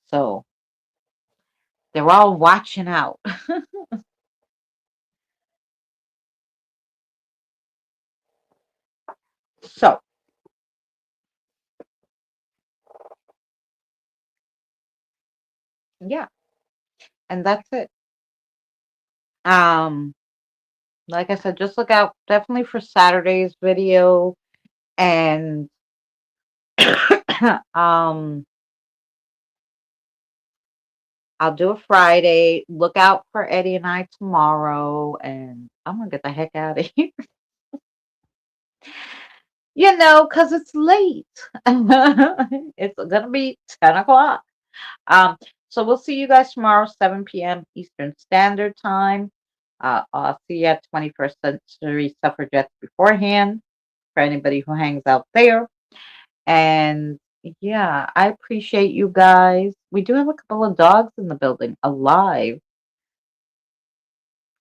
So they're all watching out. So yeah. And that's it. Um, like I said, just look out definitely for Saturday's video and um I'll do a Friday. Look out for Eddie and I tomorrow, and I'm gonna get the heck out of here. Because it's late. It's gonna be 10 o'clock. So we'll see you guys tomorrow, 7 p.m. Eastern Standard Time. I'll see you at 21st Century Suffragettes beforehand for anybody who hangs out there. And yeah, I appreciate you guys. We do have a couple of dogs in the building alive,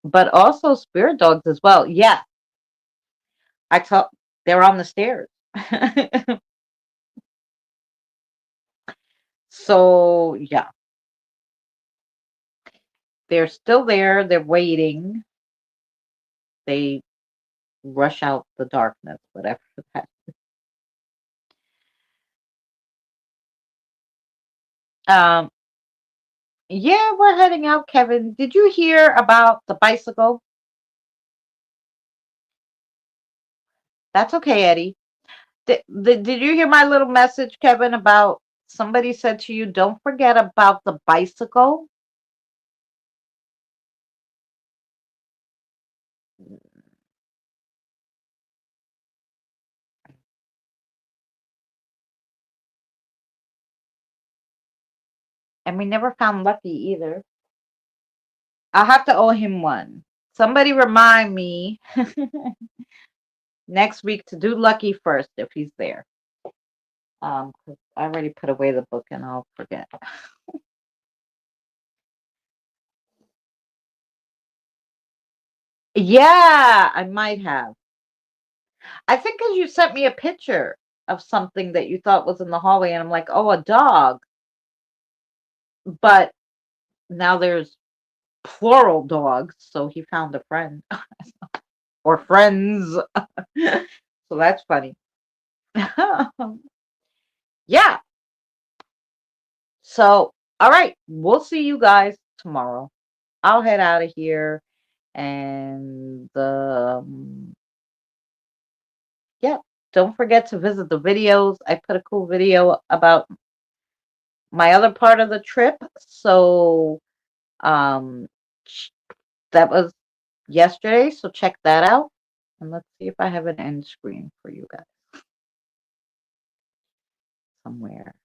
but also spirit dogs as well. Yeah, I thought they're on the stairs. So yeah, they're still there. They're waiting. They rush out the darkness, whatever that. Um, Yeah, we're heading out, Kevin. Did you hear about the bicycle? That's okay, Eddie. Did you hear my little message, Kevin, about somebody said to you, don't forget about the bicycle? And we never found Lucky either. I'll have to owe him one. Somebody remind me next week to do Lucky first if he's there. 'Cause I already put away the book and I'll forget. Yeah, I might have. I think because you sent me a picture of something that you thought was in the hallway, and I'm like, oh, a dog. But now there's plural dogs, so he found a friend or friends. So that's funny. Yeah. So, all right, we'll see you guys tomorrow. I'll head out of here and yeah, don't forget to visit the videos. I put a cool video about my other part of the trip. So, um that was yesterday, so check that out. And let's see if I have an end screen for you guys somewhere.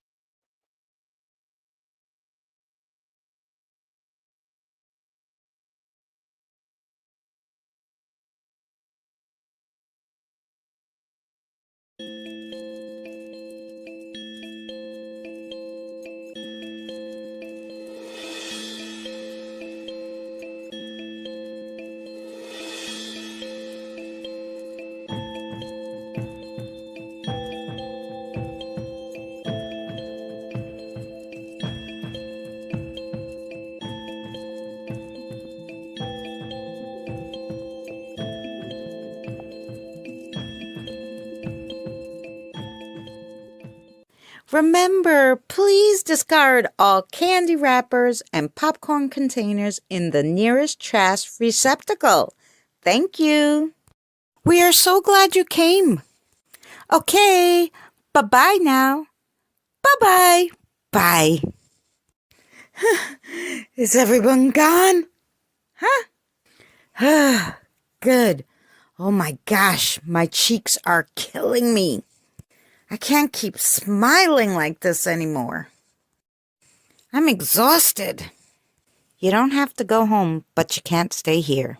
Remember, please discard all candy wrappers and popcorn containers in the nearest trash receptacle. Thank you. We are so glad you came. Okay, bye-bye now. Bye-bye. Bye. Is everyone gone? Huh? Good. Oh my gosh, my cheeks are killing me. I can't keep smiling like this anymore. I'm exhausted. You don't have to go home, but you can't stay here.